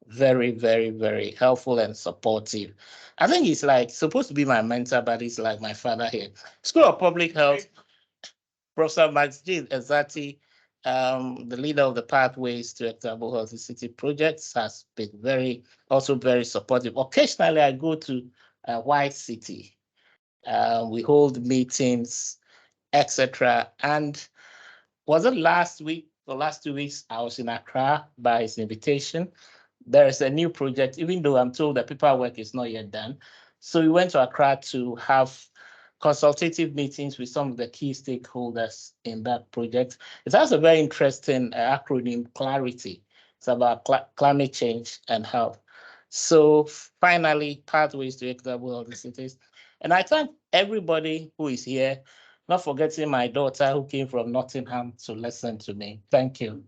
very, very, very helpful and supportive. I think he's like supposed to be my mentor, but he's like my father here. School of Public Health, Professor Agyei-Mensah, the leader of the Pathways to Equitable Healthy City projects, has been also very supportive. Occasionally, I go to White City. We hold meetings, etc. And was it last week or last 2 weeks? I was in Accra by his invitation. There is a new project, even though I'm told the paperwork is not yet done. So we went to Accra to have consultative meetings with some of the key stakeholders in that project. It has a very interesting acronym, Clarity. It's about climate change and health. So finally, Pathways to Equitable Healthy Cities. And I thank everybody who is here, not forgetting my daughter who came from Nottingham to listen to me. Thank you.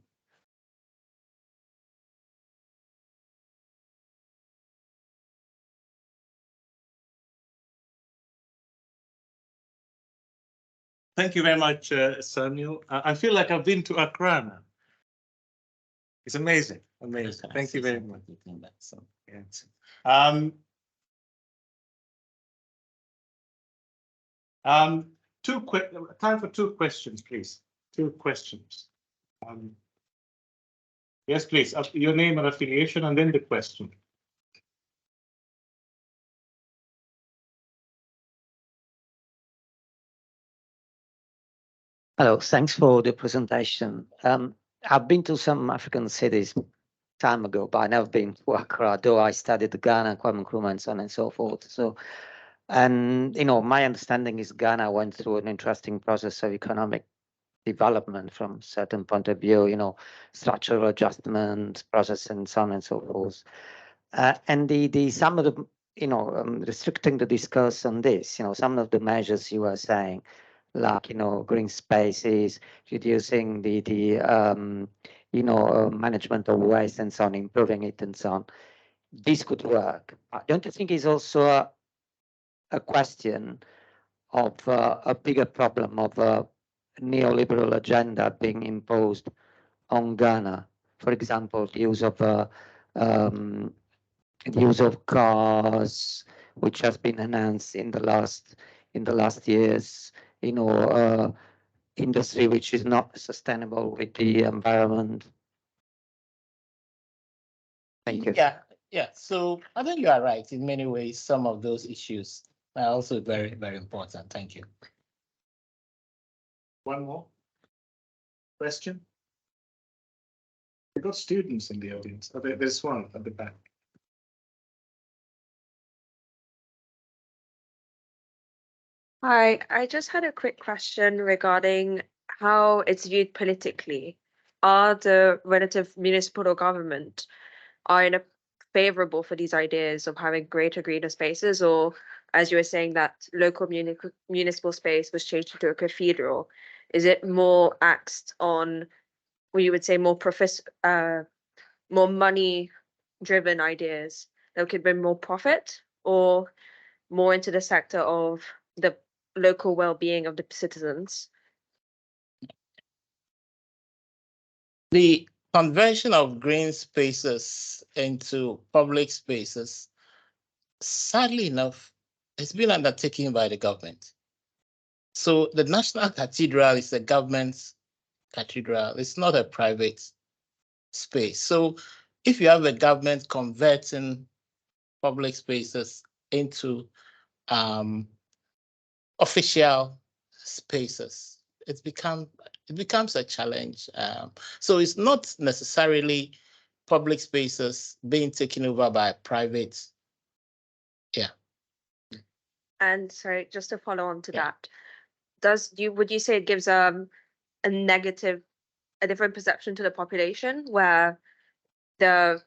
Thank you very much, Samuel. I feel like I've been to Accra now. It's amazing, amazing. Thank you very much. Yeah. Time for 2 questions, please. 2 questions. Yes, please. Your name and affiliation, and then the question. Hello, thanks for the presentation. I've been to some African cities time ago, but I've never been to Accra, though I studied Ghana, Kwame Nkrumah, and so on and so forth. So, and my understanding is Ghana went through an interesting process of economic development from a certain point of view, structural adjustment process and so on and so forth. And the some of the restricting the discourse on this, some of the measures you were saying, like green spaces, reducing the management of waste and so on, improving it and so on. This could work. Don't you think it's also a question of a bigger problem of a neoliberal agenda being imposed on Ghana? For example, the use of cars, which has been enhanced in the last years, industry which is not sustainable with the environment. Thank you. Yeah. So I think you are right in many ways. Some of those issues are also very, very important. Thank you. One more question. We've got students in the audience. There's one at the back. Hi, I just had a quick question regarding how it's viewed politically. Are the relative municipal government favorable for these ideas of having greater greener spaces, or as you were saying that local municipal space was changed into a cathedral? Is it more axed on, what you would say, more money-driven ideas that could bring more profit, or more into the sector of the local well-being of the citizens? The conversion of green spaces into public spaces, sadly enough, has been undertaken by the government. So the National Cathedral is a government cathedral. It's not a private space. So if you have a government converting public spaces into official spaces, it becomes a challenge. So it's not necessarily public spaces being taken over by private. Yeah. And sorry, just to follow on to that, would you say it gives a different perception to the population, where the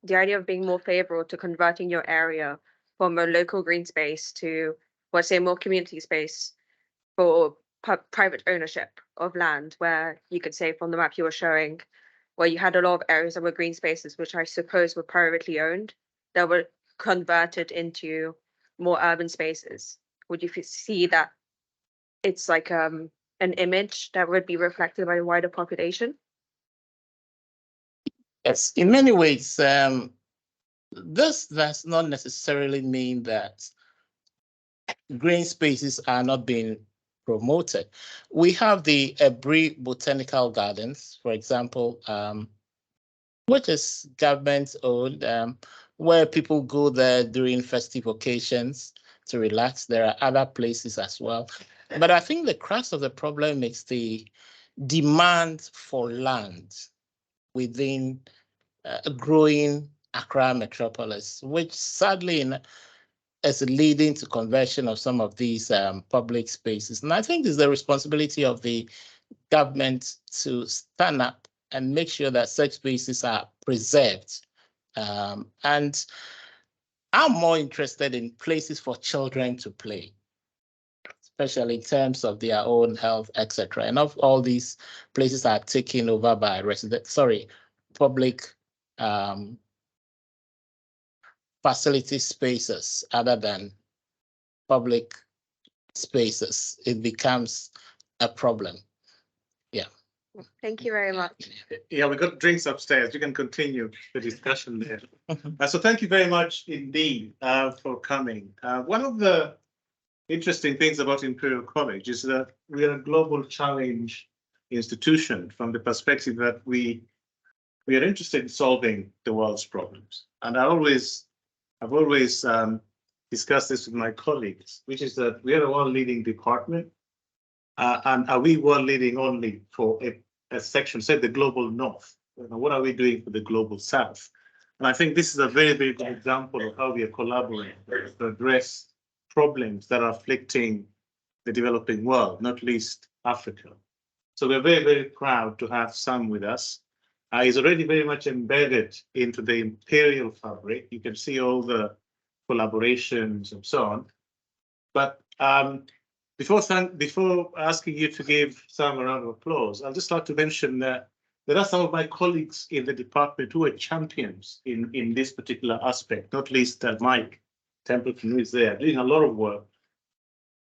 idea of being more favorable to converting your area from a local green space to let's say more community space for private ownership of land, where you could say from the map you were showing, where you had a lot of areas that were green spaces, which I suppose were privately owned, that were converted into more urban spaces. Would you see that it's like an image that would be reflected by the wider population? Yes, in many ways, this does not necessarily mean that green spaces are not being promoted. We have the Ebri Botanical Gardens, for example, which is government-owned, where people go there during festive occasions to relax. There are other places as well. But I think the crux of the problem is the demand for land within a growing Accra metropolis, which sadly is leading to conversion of some of these public spaces. And I think it's the responsibility of the government to stand up and make sure that such spaces are preserved. And I'm more interested in places for children to play, especially in terms of their own health, etc. And of all these places are taken over by public facility spaces other than public spaces. It becomes a problem. Yeah. Thank you very much. Yeah, we got drinks upstairs. You can continue the discussion there. So thank you very much indeed for coming. One of the interesting things about Imperial College is that we are a global challenge institution from the perspective that we are interested in solving the world's problems. And I've always discussed this with my colleagues, which is that we are a world-leading department, and are we world-leading only for a section, say the global north? What are we doing for the global south? And I think this is a very, very good example of how we are collaborating to address problems that are afflicting the developing world, not least Africa. So we're very, very proud to have Sam with us. He's already very much embedded into the imperial fabric. You can see all the collaborations and so on. But before asking you to give Sam a round of applause, I'd just like to mention that there are some of my colleagues in the department who are champions in this particular aspect, not least Mike Templeton, who is there, doing a lot of work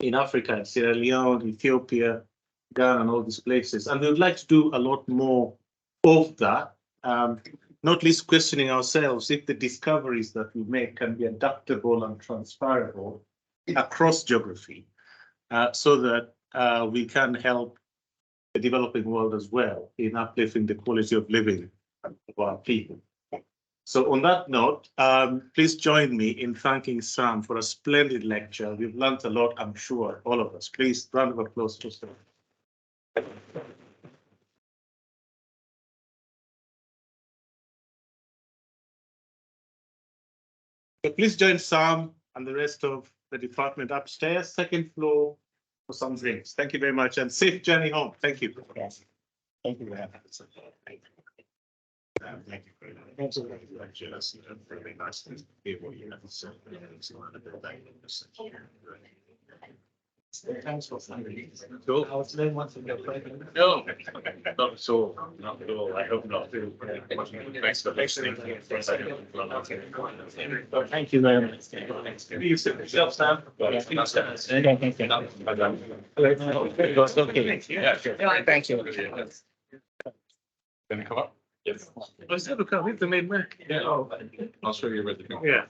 in Africa, Sierra Leone, Ethiopia, Ghana, and all these places. And we would like to do a lot more of that, not least questioning ourselves if the discoveries that we make can be adaptable and transferable across geography, so that we can help the developing world as well in uplifting the quality of living of our people. So on that note, please join me in thanking Sam for a splendid lecture. We've learned a lot, I'm sure, all of us. Please, round of applause to Sam. So please join Sam and the rest of the department upstairs, second floor, for some drinks. Thank you very much, and safe journey home. Thank you. Yes. Thank you very much. Thank you very much. That's really nice to hear what you have to say. Thanks for funding. Cool. No, not at all. Not at all. I hope not. Thanks for listening. Thank you very much. You sit yourself, Sam. Okay, thank you. Okay. Yeah, sure. Thank you. Gonna come up? Yes. Let's have a come. It's the main man. Yeah. I'll show you where to go. Yeah.